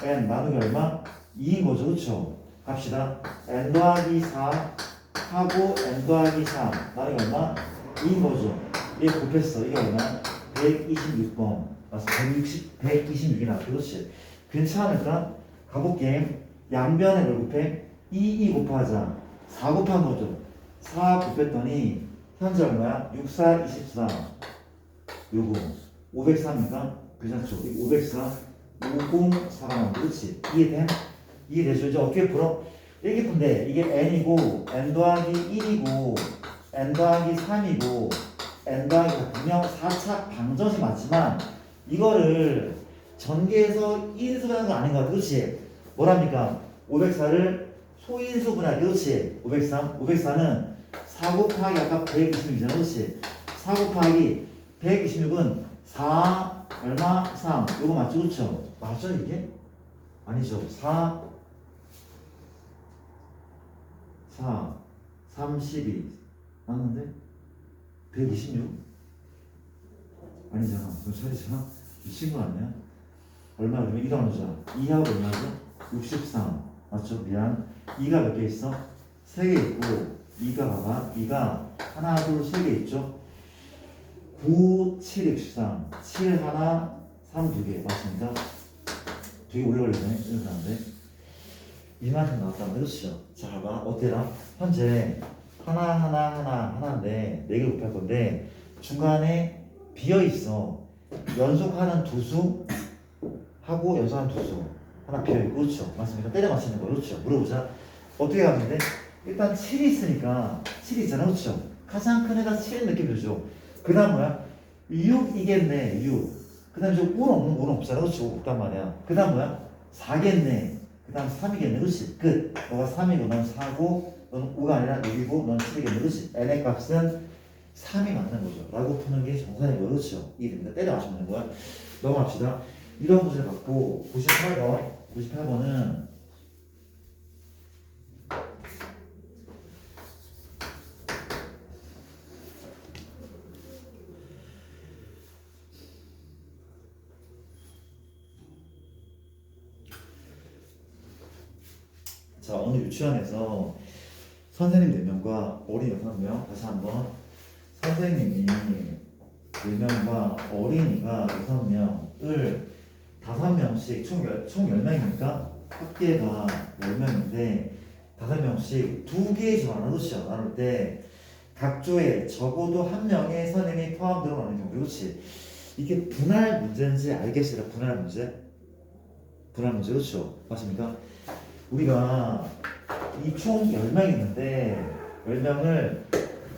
n 나누기 얼마? 2인 거죠, 그쵸? 갑시다. n 더하기 4 하고 n 더하기 3 나누기 얼마? 2인 거죠. 얘 곱했어. 이게 얼마? 126번. 맞아. 126이 나왔어. 그렇지. 괜찮을까? 가볼게. 양변에 뭘 곱해? 2 곱하자. 4 곱한 거죠. 4 곱했더니 현재 얼마야? 6, 4, 24. 요거 504입니까? 괜찮죠? 504, 504가 나온다. 그렇지? 이해돼? 이해되죠? 이제 어떻게 풀어? 이렇게 푼데 이게 n이고 n 더하기 1이고 n 더하기 3이고 n 더하기 분명 4차 방정식 맞지만 이거를 전개해서 1인수분하는 건 아닌 것 같아. 그렇지? 뭐랍니까? 504를 소인수 분할. 그렇지? 504는 4 곱하기 아까 126이잖아. 그렇지? 4 곱하기 126은 4 얼마? 3. 요거 맞죠? 그렇죠? 맞죠 이게? 아니죠. 4 32 맞는데? 126? 아니잖아. 그거 차리잖아. 미친 거 아니야? 얼마 그러면 2가 나누자. 2하고 얼마죠? 63. 맞죠? 미안. 2가 몇 개 있어? 3개 있고 2가 봐봐. 2가 하나, 둘, 3개 있죠? 9, 7, 63. 7 하나, 3 2개. 맞습니다. 되게 오래 걸리네. 이런 사람인데. 이만큼 나왔다는 그렇죠? 자, 봐봐. 어때라? 현재 하나인데 4개 곱할 건데 중간에 비어 있어. 연속하는 두 수 하고 연속하는 두 수 하나 비어 있고 그렇죠? 맞습니까? 때려 맞추는 거 그렇죠? 물어보자. 어떻게 하는데? 일단 7이 있으니까 7이 있잖아. 그렇죠? 가장 큰 애가 7 느낌 들죠? 그 다음 뭐야? 6이겠네. 6. 그 다음에 5는 없잖아. 그렇죠? 없단 말이야. 그 다음 뭐야? 4겠네. 그 다음 3이겠네. 그렇지? 끝. 너가 3이고 넌 4고 너는 5가 아니라 6이고 넌 7이겠네. 그렇지? n의 값은 3이 맞는 거죠. 라고 푸는 게 정상인 거예요. 그렇죠? 이해됩니다. 때려 맞추면 되는 거야. 넘어갑시다. 이런 문제를 갖고 98번은 자, 어느 유치원에서 선생님 4명과 어린이 6명, 다시 한번 선생님이 4명과 어린이가 6명을 5명씩 총 10명이니까 학계가 10명인데 5명씩 2개의 조 나누죠. 나눌 때 각 조에 적어도 1명의 선생님이 포함되어 나오는 경우. 그렇지? 이게 분할 문제인지 알겠어요. 분할 문제? 분할 문제 그렇죠? 맞습니까? 우리가 이 총 10명 있는데 10명을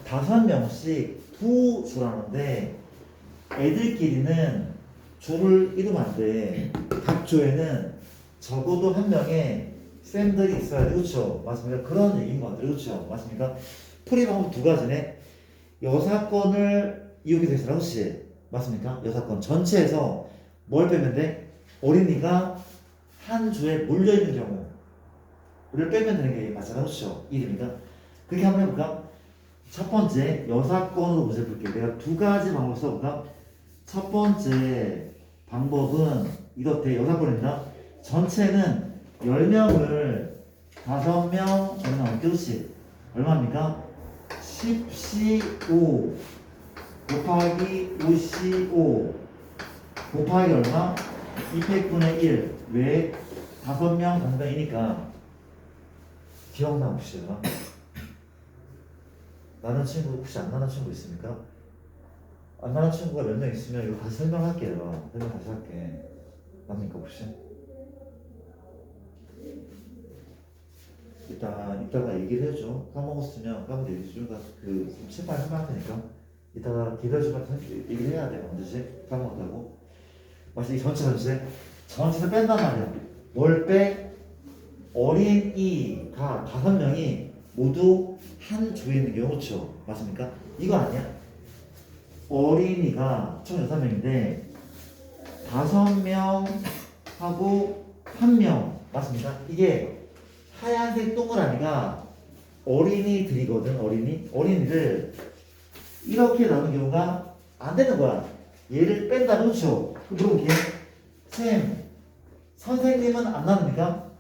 5명씩 두 조라는데 애들끼리는 조를 이루면 안 돼. 각 조에는 적어도 1명의 쌤들이 있어야 돼. 그렇죠? 맞습니까? 그런 얘기인 것 같아요. 그렇죠? 맞습니까? 풀이 방법 2가지네. 여사건을 이용해 되잖아. 그렇지? 맞습니까? 여사건 전체에서 뭘 빼면 돼? 어린이가 한 조에 몰려있는 경우를 빼면 되는 게 맞잖아. 그렇죠? 이해됩니까? 그렇게 한번 해볼까? 첫 번째 여사건으로 문제 볼게. 내가 2가지 방법을 써볼까? 첫 번째 방법은 이렇대. 여사건입니다. 전체는 10명을 5명 정리하면 그렇지? 얼마입니까? 10C5 곱하기 5C5 곱하기 얼마? 200분의 1. 왜? 5명 단변이니까. 기억나 혹시? 나는 친구 혹시 안 나는 친구 있습니까? 안 나는 친구가 몇 명 있으면 이거 다시 설명할게요. 설명 다시 할게. 납니까 혹시? 이따가 얘기를 해줘. 까먹었으면 까먹고 얘기해 줘. 그 책만 설명할 테니까 이따가 기다려주면 얘기를 해야 돼요. 언제지? 까먹었다고. 맞지? 이 전체에서 뺀단 말이야. 뭘 빼? 어린이가 5명이 모두 한 조에 있는 경우. 그렇죠? 맞습니까? 이거 아니야? 어린이가 총 6명인데 5명하고 1명. 맞습니까? 이게 하얀색 동그라미가 어린이들이거든. 어린이를 이렇게 나오는 경우가 안 되는 거야. 얘를 뺀다면 그렇죠? 그럼 물어볼게. 쌤, 선생님은 안 나눕니까?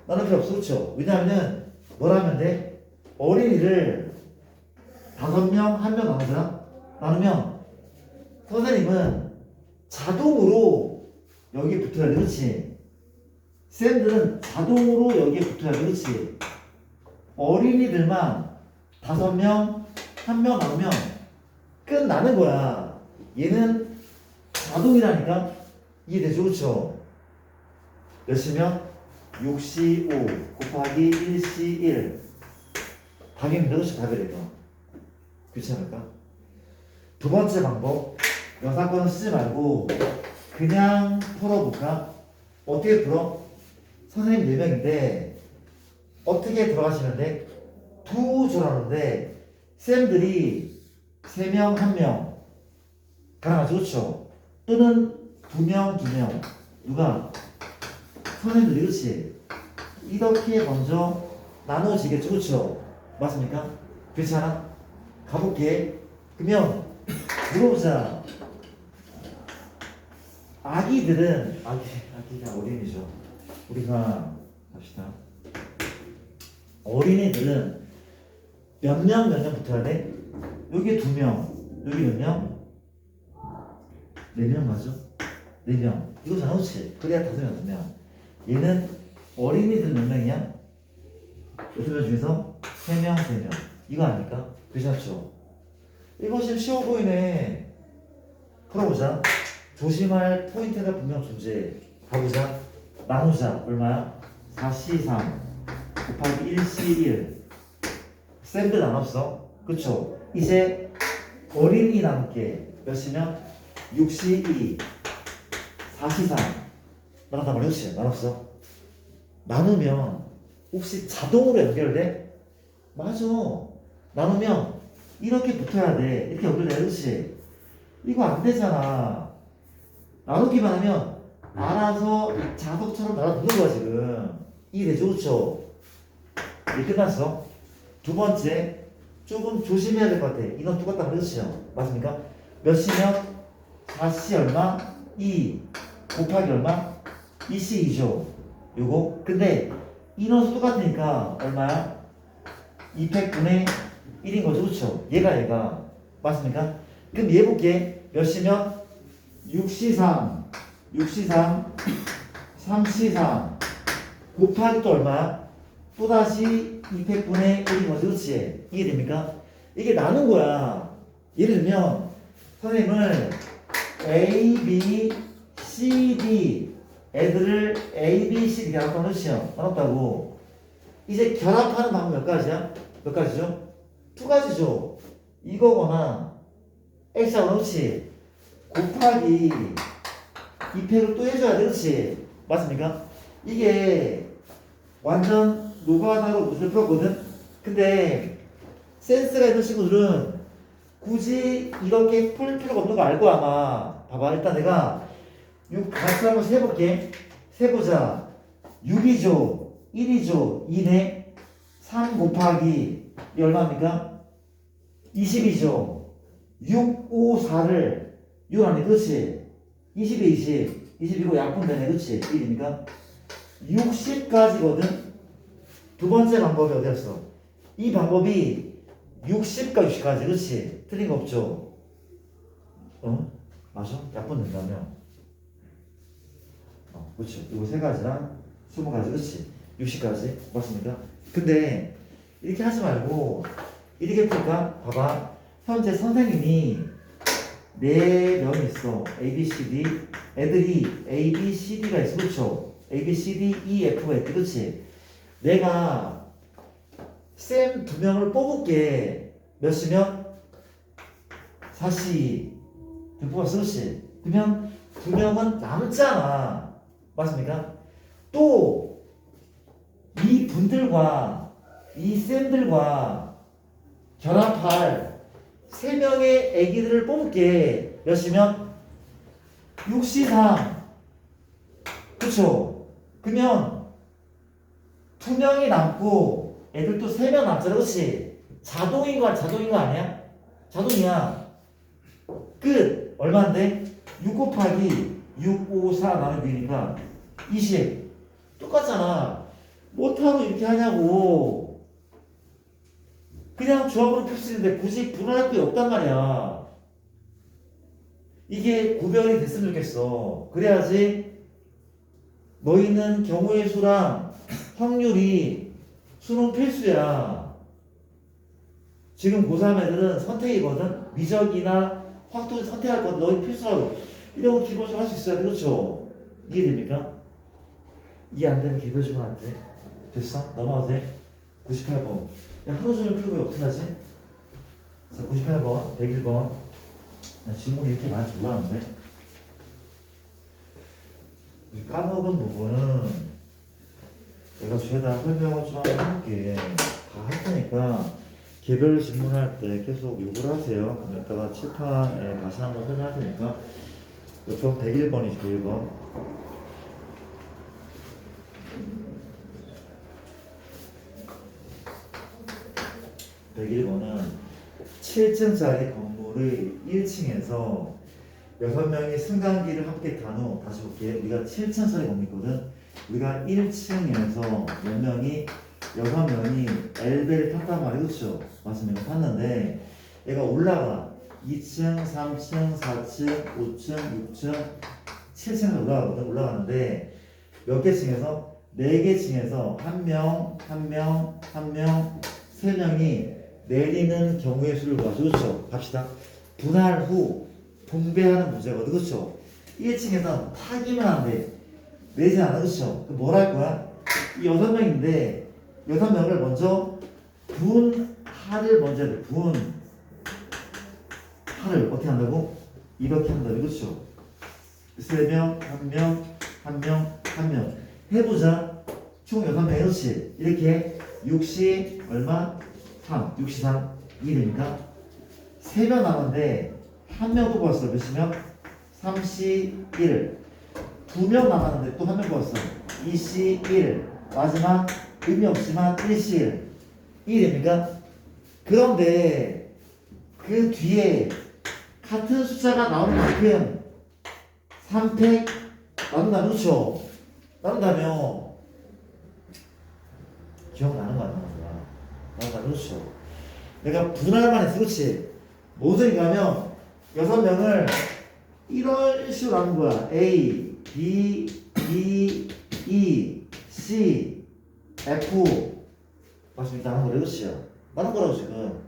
나눌 필요 없어, 그렇죠? 왜냐하면 뭐라 하면 돼? 어린이를 5명, 1명 나누잖아? 나누면 선생님은 자동으로 여기에 붙어야 돼, 그렇지? 쌤들은 자동으로 여기에 붙어야 돼, 그렇지? 어린이들만 5명, 1명 나누면 끝나는 거야. 얘는 자동이라니까? 이해되죠? 그렇죠? 몇이면? 6C 5 곱하기 1C 1 답입니다. 그렇죠? 답이래요. 그렇지 않을까? 두 번째 방법, 영상권은 쓰지 말고 그냥 풀어볼까? 어떻게 풀어? 선생님 4명인데 어떻게 들어가시면 돼? 두 조라는데 쌤들이 3명, 1명 가능하죠? 그렇죠? 또는 2명, 2명 누가? 선생님들이 그렇지? 이렇게 먼저 나눠지겠죠? 그렇죠? 맞습니까? 그렇지 않아? 가볼게. 그러면 물어보자. 아기가 어린이죠. 우리가 갑시다. 어린이들은 몇 명 붙어야 돼? 여기 2명, 여기 몇 명? 4명 맞죠? 4명. 이거잖아, 그렇지? 그래야 5명, 5명. 얘는 어린이들 몇 명이야? 6명 중에서 3명, 3명. 이거 아닙니까? 그렇죠? 이거 지금 쉬워 보이네. 풀어보자. 조심할 포인트가 분명 존재해. 가보자. 나누자. 얼마야? 4C3 곱하기 1C1 쌤들 나눴어. 그쵸? 이제 어린이 남게 몇이면? 6C2 4C3 나눴단 말이야. 그치? 나눴어. 나누면 혹시 자동으로 연결돼? 맞아. 나누면 이렇게 붙어야 돼. 이렇게 연결돼. 그치? 이거 안 되잖아. 나누기만 하면 알아서 자석처럼 나눠두는 거야 지금. 이해되죠? 그쵸? 이제 끝났어. 두 번째, 조금 조심해야 될 것 같아. 인원 똑같다는 뜻이죠. 맞습니까? 몇이면? 4C 얼마? 2 곱하기 얼마? 2C 2죠. 요거. 근데 인원수 똑같으니까 얼마야? 200분의 1인 거죠. 그쵸? 얘가. 맞습니까? 그럼 얘 볼게. 몇이면? 6C3 3C3 곱하기 또 얼마야? 또다시 200분의 1인 거지. 그렇지? 이해됩니까? 이게 나눈 거야. 예를 들면 선생님을 A, B, C, D 애들을 A, B, C, D 결합하는 뜻이요. 나눴다고. 이제 결합하는 방법 몇 가지야? 몇 가지죠? 2가지죠. 이거거나 X하고 그렇지? 곱하기 2팩을 또 해줘야 돼. 그렇지? 맞습니까? 이게 완전 노가다로 문제를 풀었거든? 근데 센스가 있는 친구들은 굳이 이렇게 풀 필요가 없는 거 알고 아마. 봐봐. 일단 내가 6 같이 한번 세볼게. 세보자. 6이죠. 1이죠. 2네. 3 곱하기 이 얼마입니까? 20이죠. 6, 5, 4를 6 안에 그렇지? 20에 20. 20이고 약분되네. 그렇지? 1입니까? 60까지거든? 두 번째 방법이 어디였어? 이 방법이 60과 60까지. 그렇지? 틀린 거 없죠? 맞아? 약분된다며? 그렇지. 이거 3가지랑 20가지. 그렇지? 60까지. 맞습니까? 근데 이렇게 하지 말고 이렇게 풀까? 봐봐. 현재 선생님이 4명이 있어. A, B, C, D. 애들이 A, B, C, D가 있어. 그렇죠? A, B, C, D, E, F가 있대. 그렇지? 내가 쌤 2명을 뽑을게. 몇이면? 4C. 뽑았어. 그렇지? 그러면 2명은 남잖아. 맞습니까? 또 이 분들과 이 쌤들과 결합할 3명의 애기들을 뽑을게. 몇이면? 6C3. 그쵸? 그러면 2명이 남고 애들 또 3명 남잖아. 그치? 자동인 거 아니야? 자동이야. 끝. 얼마인데? 6 곱하기 6, 5, 4 나누기 2니까 20. 똑같잖아. 못하고 이렇게 하냐고. 그냥 조합으로 풀 수 있는데 굳이 분할할 게 없단 말이야. 이게 구별이 됐으면 좋겠어. 그래야지 너희는 경우의 수랑 확률이 수능 필수야. 지금 고3 애들은 선택이거든. 미적이나 확률 선택할 건 너희 필수라고. 이런 거 기본적으로 할 수 있어야 돼. 그렇죠? 이해됩니까? 이해 안 되면 개별 주면 안 돼. 됐어? 넘어가도 돼? 98번. 야, 하루 종일 풀고 왜 어떻게 하지? 자, 98번, 101번. 나 질문이 이렇게 많이 올라왔는데. 까먹은 부분은 내가 뒤에다 설명을 좀 해볼게. 다 할 테니까 개별 질문할 때 계속 요구를 하세요. 그럼 이따가 칠판에 다시 한번 설명할 테니까. 옆에 101번이지, 101번. 101번은 7층짜리 건물의 1층에서 6명이 승강기를 함께 탄 후, 다시 볼게요. 우리가 7층짜리 건물이거든. 우리가 1층에서 몇 명이 6명이 엘베를 탔단 말이야. 그렇죠? 맞습니다. 탔는데 얘가 올라가. 2층, 3층, 4층, 5층, 6층, 7층에 올라가거든. 올라가는데 몇 개 층에서? 4개 층에서 한 명, 3명이 내리는 경우의 수를 구하죠. 그렇죠? 갑시다. 분할 후 분배하는 문제거든. 그렇죠? 1층에서 타기만 하는데 내지 않아. 그렇죠? 그럼 뭘 할 거야? 이 6명인데 6명을 먼저 분할을 먼저 해야 돼. 분할을 어떻게 한다고? 이렇게 한다고. 그렇죠? 3명, 1명 해보자. 총 6명. 그렇지? 이렇게 60 얼마? 3, 63, 2되니까 3명 남았는데 1명 또 뽑았어. 몇이면? 31. 2명 남았는데 또 1명 뽑았어. 21. 마지막 의미 없지만 1실 1입니까? 그런데 그 뒤에 같은 숫자가 나오는 만큼 3팩 나눈다면, 그렇죠? 나눈다면 기억나는 거 아니야? 맞아, 그렇죠. 내가 분할만 했어, 그렇지? 모든 가면 6명을 이런 식으로 나눈 거야. A, B, B, E, C, F. 맞습니까? 나눈 거래, 그렇지요? 나눈 거라고 지금.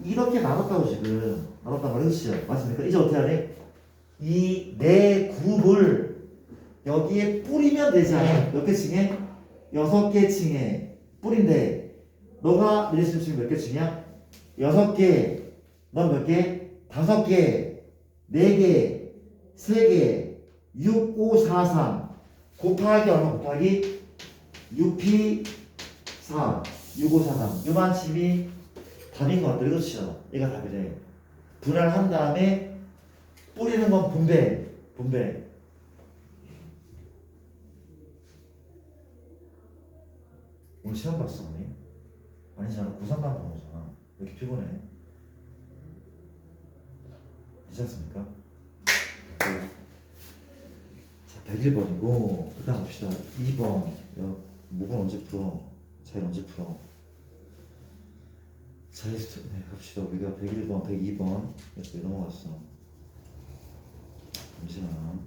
이렇게 나눴다고 지금. 나눴단 말이야, 그렇지요? 맞습니까? 이제 어떻게 하래? 이 네 grup을 여기에 뿌리면 되지 않아? 몇 개 층에? 6개 층에 뿌린데 너가 내릴 수 있는 몇 개 층이야? 6개. 넌 몇 개? 5개. 4개. 3개. 6, 5, 4, 3. 곱하기 얼마 곱하기? 6P 4. 6, 5, 4, 3. 요만 칩이 답인 것 같아. 그렇죠? 얘가 답이래. 분할한 다음에 뿌리는 건 분배. 오늘 시험 봤어, 언니? 아니잖아. 고3만 본 거잖아. 왜 이렇게 피곤해? 괜찮습니까? 네. 자, 101번이고 그 다음 봅시다. 2번. 목은 언제 풀어? 자일 언제 풀어? 자일 네, 갑시다. 우리가 101번, 102번 이렇게 넘어갔어. 잠시만.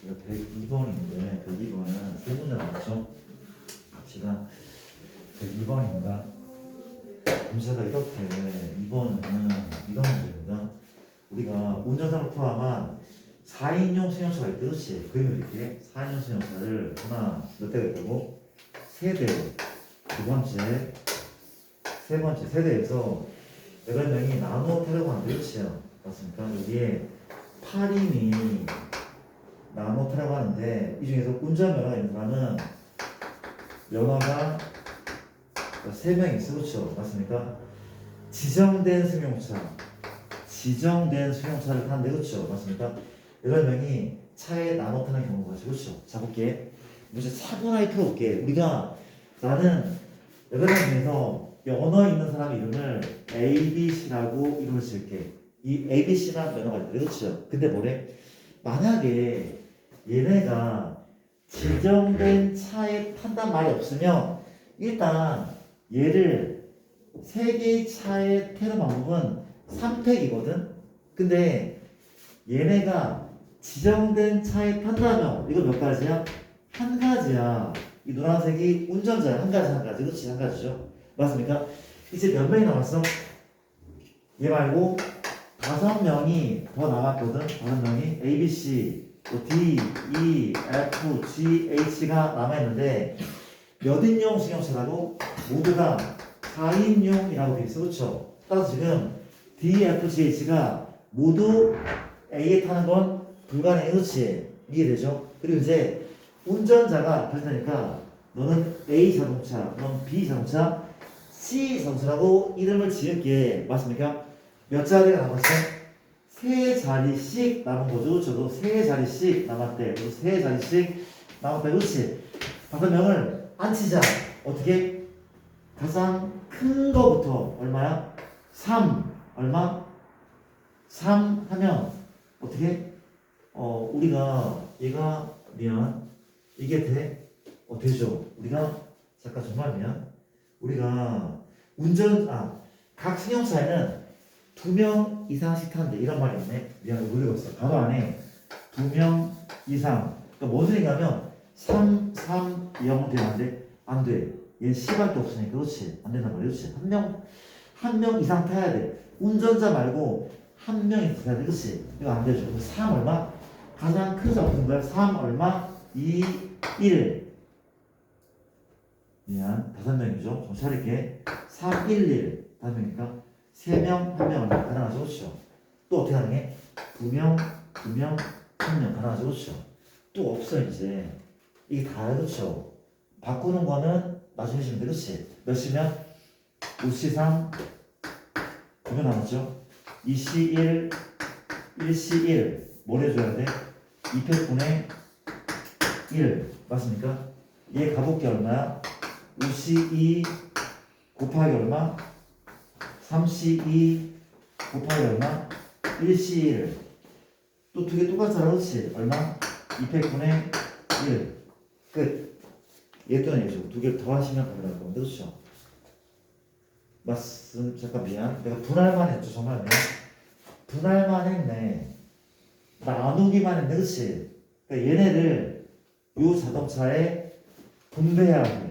이거 102번인데 102번은 세 문제 나왔죠? 갑시다. 102번인가? 문제가 이렇게 2번은 이런 문제입니다. 우리가 운전사를 포함한 4인용 승용차가 있대. 그렇지? 그림을 이렇게 4인용 승용차를 하나 몇 대가 있다고? 3대. 세 번째 세대에서 8명이 나눠 타려고 하는데, 그렇지요? 맞습니까? 여기에 8인이 나눠 타려고 하는데 이 중에서 운전면허가 있는 사람은 면허가 세 명이 있어. 그렇죠? 맞습니까? 지정된 승용차를 타는데 그렇죠? 맞습니까? 여러 명이 차에 나눠 타는 경우가 있죠. 그렇죠? 자 볼게. 문제 차분하게 풀어볼게. 나는 여러 명 중에서 언어에 있는 사람 이름을 A, B, C라고 이름을 지을게. 이 A, B, C란 면허가 있대. 그렇죠? 근데 뭐래? 만약에 얘네가 지정된 차에 탄단 말이 없으면 일단 얘를 세 개의 차에 태는 방법은 3팩이거든. 근데 얘네가 지정된 차에 탄다면 이거 몇 가지야? 한 가지야. 이 노란색이 운전자야. 한 가지. 그렇지, 한 가지죠. 맞습니까? 이제 몇 명이 남았어? 얘 말고 5명이 더 남았거든. 5명이 A, B, C, D, E, F, G, H가 남아있는데 몇 인용 승용차라고? 모두가 4인용이라고 돼 있어. 그렇죠? 따라서 지금 D, F, G, H가 모두 A에 타는 건 불가능해. 그렇지? 이해되죠? 그리고 이제 운전자가 그렇다니까 너는 A 자동차, 넌 B 자동차, C 자동차라고 이름을 지을게. 맞습니까? 몇 자리가 남았어? 세 자리씩 남은 거죠. 저도 세 자리씩 남았대. 그리고 세 자리씩 남았다. 그렇지? 5명을 앉히자. 어떻게? 가장 큰 거부터 얼마야? 3. 얼마? 3 하면 어떻게? 우리가 얘가 미안. 이게 돼? 되죠. 우리가 잠깐 정말 미안. 우리가 각 승용차에는 2명 이상씩 타는데 이런 말이 있네. 미안해, 못 읽었어. 바로 안에 2명 이상. 그러니까 뭔 소리냐면 3, 0 되면 안 돼? 안 돼. 얘는 C밖에 없으니까 그렇지. 안 된단 말이야. 그렇지. 한 명 이상 타야 돼. 운전자 말고 한 명이 타야 돼. 그렇지. 이거 안 되죠. 3 얼마? 가장 큰 적은 거야. 3 얼마? 2, 1. 미안. 5명이죠. 좀 차릴게. 3, 1, 1. 5명이니까 3명, 1명 얼마? 가능하죠. 그렇죠. 또 어떻게 가능해? 2명, 2명, 1명 가능하죠. 그렇죠. 또 없어 이제. 이게 다야. 그렇죠. 바꾸는 거는 나중에 해주면 돼. 그렇지. 몇 시면? 5시 3, 2명 남았죠. 2시 1, 1시 1. 뭘 해줘야 돼? 2팩분의 1. 맞습니까? 얘 가볼게 얼마야? 5시 2 곱하기 얼마? 3시 2 곱하기 얼마? 1시 1. 또 두 개 똑같잖아. 그렇지? 얼마? 2팩분의 1. 끝. 얘 또는 얘죠. 두 개 더 하시면 가능할 건데. 그렇죠? 잠깐 미안. 내가 분할만 했죠. 정말 미안. 분할만 했네. 나누기만 했네. 그렇지? 그러니까 얘네를 요 자동차에 분배해야 돼.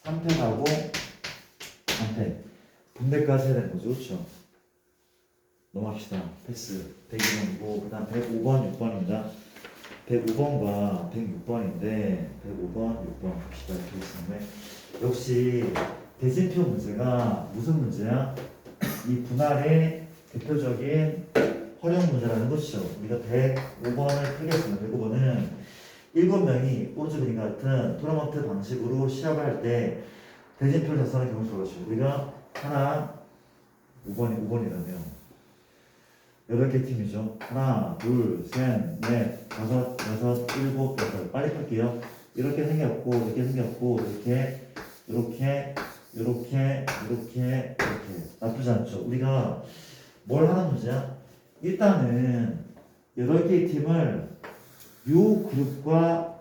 3팩하고 3팩. 분배까지 해야 되는 거죠. 그렇죠? 넘어갑시다. 패스. 102번이고, 그 다음 105번, 6번입니다. 105번과 106번인데, 105번, 6번 봅시다. 이렇게 있습니다. 역시, 대진표 문제가 무슨 문제야? 이 분할의 대표적인 활용 문제라는 것이죠. 우리가 105번을 풀겠습니다. 105번은 7명이 오른쪽 그림 같은 토너먼트 방식으로 시합을 할 때 대진표를 작성하는 경우를 보죠. 우리가 하나, 5번이라면 8개 팀이죠. 하나, 둘, 셋, 넷, 다섯, 여섯, 일곱, 여덟. 빨리 풀게요. 이렇게 생겼고, 이렇게 생겼고, 이렇게. 나쁘지 않죠. 우리가 뭘 하는 문제야? 일단은 8개의 팀을 요 그룹과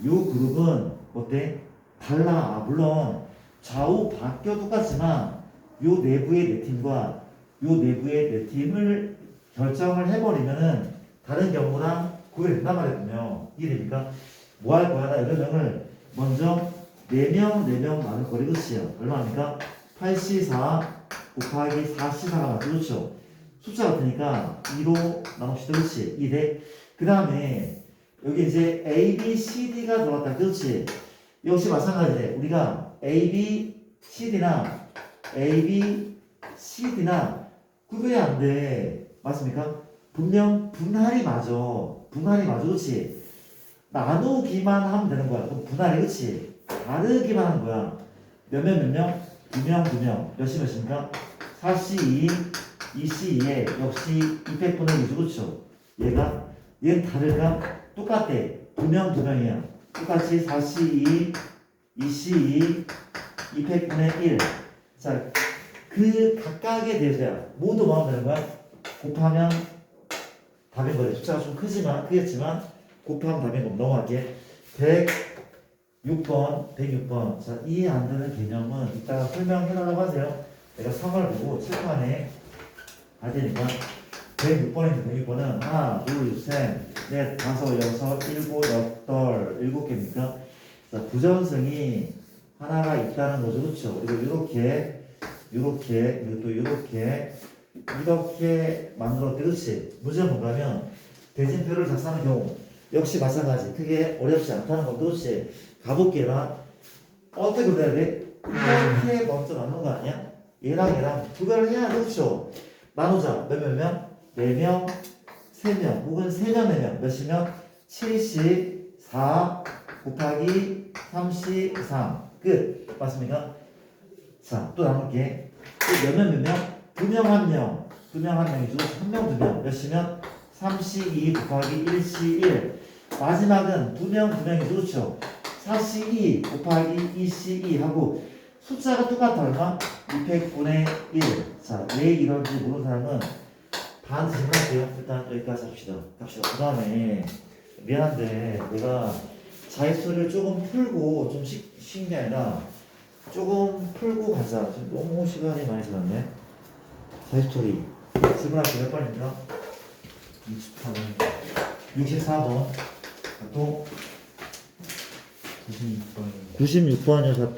요 그룹은 어때? 달라. 물론 좌우 바뀌어 똑같지만 요 내부의 네 팀과 요 내부의 네 팀을 결정을 해버리면은 다른 경우랑 구별이 된단 말이거든요. 이해됩니까? 뭐 할 거야? 나 8명을 먼저 4명 나눌 거리. 그치요? 얼마입니까? 8C4 곱하기 4C4가 맞죠? 그렇죠? 숫자 같으니까 2로 나눕시다. 그렇지? 2대. 그 다음에 여기 이제 A, B, C, D가 들어왔다. 그렇지? 역시 마찬가지래. 우리가 A, B, C, D나 구별이 안 돼. 맞습니까? 분명 분할이 맞아. 그렇지? 나누기만 하면 되는 거야. 그럼 분할이. 그렇지? 다르기만 하는 거야. 몇 명? 2명, 2명. 몇이 몇입니까? 4C2, 2C2에 역시 200분의 2죠. 그렇죠? 얘는 다를까? 똑같대. 2명, 2명이야. 똑같이 4C2, 2C2, 200분의 1. 자, 그 각각에 대해서야 모두 뭐 하면 되는 거야? 곱하면 답인 거지. 숫자가 좀 크겠지만 곱하면 답인 거. 넘어갈게. 106번, 106번. 자, 이해 안 되는 개념은 이따가 설명해달라고 하세요. 내가 상을 보고 칠판에 할 테니까. 106번에 106번은 하나, 둘, 셋, 넷, 다섯, 여섯, 일곱, 여덟, 7개입니까? 자, 부전승이 하나가 있다는 거죠. 그렇죠? 그리고 이렇게, 이렇게 만들었대. 그렇지? 문제는 뭔가면 대진표를 작성하는 경우 역시 마찬가지. 크게 어렵지 않다는 것도 그렇지. 가볼게나 어떻게 그려야 돼? 이렇게 먼저 나누는 거 아니야? 얘랑 구별을 해야 돼. 그렇죠? 나누자. 몇 명? 4명, 3명, 혹은 3명, 4명. 몇이면? 74 곱하기 33. 끝. 맞습니까? 자, 또 나눌게. 몇 명? 2명, 1명. 2명, 1명이죠. 1명, 2명. 몇이면? 3C2 곱하기 1C1. 마지막은 2명, 2명이죠. 그렇죠? 4C2 곱하기 2C2 하고 숫자가 똑같아. 얼마? 200분의 1. 자, 왜 이런지 모르는 사람은 반드시 해볼게요. 일단 여기까지 합시다. 그 다음에 미안한데 내가 자입소리를 조금 풀고 좀 쉬는 게 아니라 조금 풀고 가자. 지금 너무 시간이 많이 지났네. 자입소리 질문할게. 몇 번입니까? 64번 또 96번이요. 96번이요.